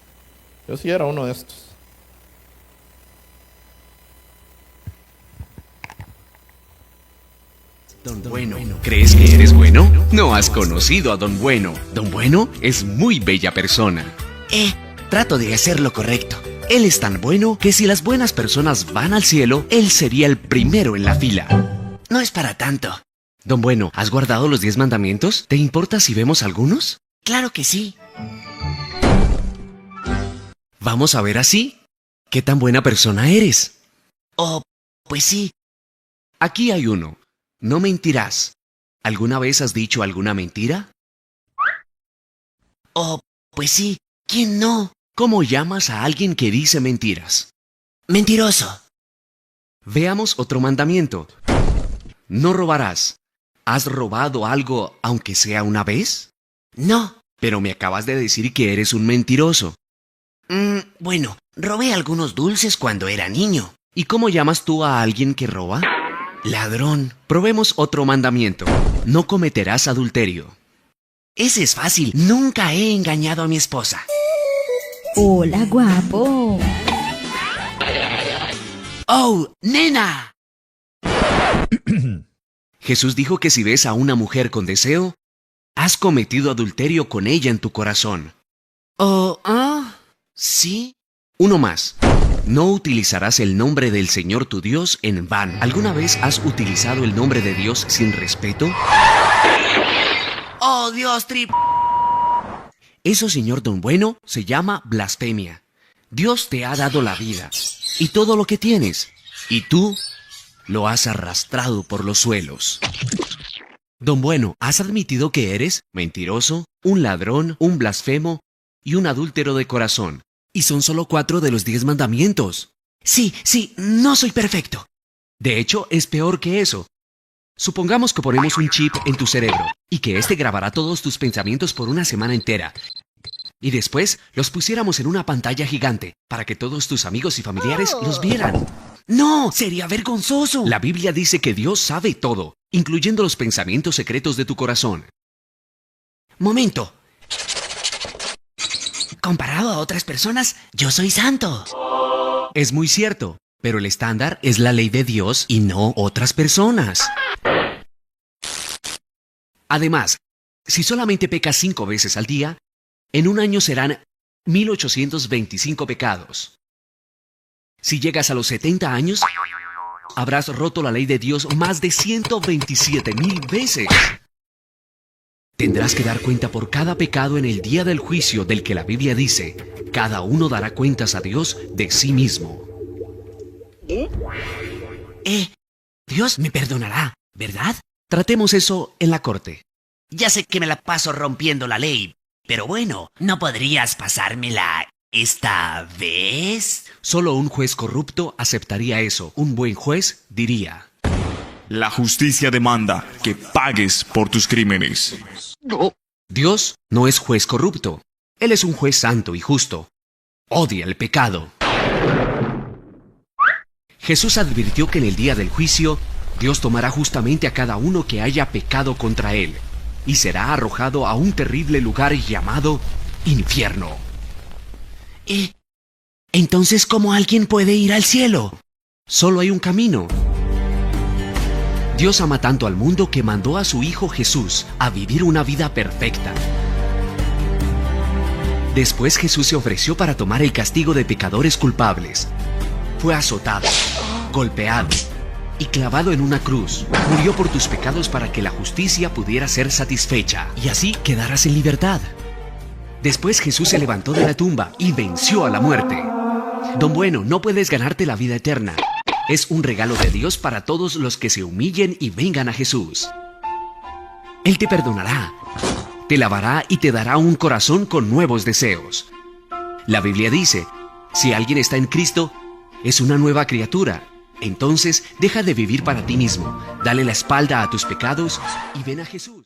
era uno de estos. Don Bueno, ¿crees que eres bueno? No has conocido a Don Bueno. Don Bueno es muy bella persona. Trato de hacer lo correcto. Él es tan bueno que si las buenas personas van al cielo, Él sería el primero en la fila. No es para tanto. Don Bueno, ¿has guardado los 10 mandamientos? ¿Te importa si vemos algunos? Claro que sí. Vamos a ver así. ¿Qué tan buena persona eres? Oh, pues sí. Aquí hay uno. No mentirás. ¿Alguna vez has dicho alguna mentira? Oh, pues sí. ¿Quién no? ¿Cómo llamas a alguien que dice mentiras? Mentiroso. Veamos otro mandamiento. No robarás. ¿Has robado algo aunque sea una vez? No. Pero me acabas de decir que eres un mentiroso. Bueno, robé algunos dulces cuando era niño. ¿Y cómo llamas tú a alguien que roba? Ladrón. Probemos otro mandamiento. No cometerás adulterio. Ese es fácil. Nunca he engañado a mi esposa. Hola, guapo. ¡Oh, nena! Jesús dijo que si ves a una mujer con deseo, has cometido adulterio con ella en tu corazón. ¿Sí? Uno más. No utilizarás el nombre del Señor tu Dios en vano. ¿Alguna vez has utilizado el nombre de Dios sin respeto? ¡Oh, Dios, trip! Eso, señor Don Bueno, se llama blasfemia. Dios te ha dado la vida y todo lo que tienes, y tú lo has arrastrado por los suelos. Don Bueno, ¿has admitido que eres mentiroso, un ladrón, un blasfemo y un adúltero de corazón? Y son solo 4 de los 10 mandamientos. Sí, no soy perfecto. De hecho, es peor que eso. Supongamos que ponemos un chip en tu cerebro y que este grabará todos tus pensamientos por una semana entera. Y después los pusiéramos en una pantalla gigante para que todos tus amigos y familiares los vieran. ¡No! ¡Sería vergonzoso! La Biblia dice que Dios sabe todo, incluyendo los pensamientos secretos de tu corazón. Momento. Comparado a otras personas, yo soy santo. Es muy cierto, pero el estándar es la ley de Dios y no otras personas. Además, si solamente pecas 5 veces al día, en un año serán 1825 pecados. Si llegas a los 70 años, habrás roto la ley de Dios más de 127,000 veces. Tendrás que dar cuenta por cada pecado en el día del juicio del que la Biblia dice, cada uno dará cuentas a Dios de sí mismo. Dios me perdonará, ¿verdad? Tratemos eso en la corte. Ya sé que me la paso rompiendo la ley, pero bueno, ¿no podrías pasármela esta vez? Solo un juez corrupto aceptaría eso. Un buen juez diría: La justicia demanda que pagues por tus crímenes. Dios no es juez corrupto. Él es un juez santo y justo. Odia el pecado. Jesús advirtió que en el día del juicio, Dios tomará justamente a cada uno que haya pecado contra él y será arrojado a un terrible lugar llamado infierno. Entonces, ¿cómo alguien puede ir al cielo? Solo hay un camino. Dios ama tanto al mundo que mandó a su Hijo Jesús a vivir una vida perfecta. Después Jesús se ofreció para tomar el castigo de pecadores culpables. Fue azotado, golpeado y clavado en una cruz. Murió por tus pecados para que la justicia pudiera ser satisfecha y así quedarás en libertad. Después Jesús se levantó de la tumba y venció a la muerte. Don Bueno, no puedes ganarte la vida eterna. Es un regalo de Dios para todos los que se humillen y vengan a Jesús. Él te perdonará, te lavará y te dará un corazón con nuevos deseos. La Biblia dice, si alguien está en Cristo, es una nueva criatura. Entonces, deja de vivir para ti mismo, dale la espalda a tus pecados y ven a Jesús.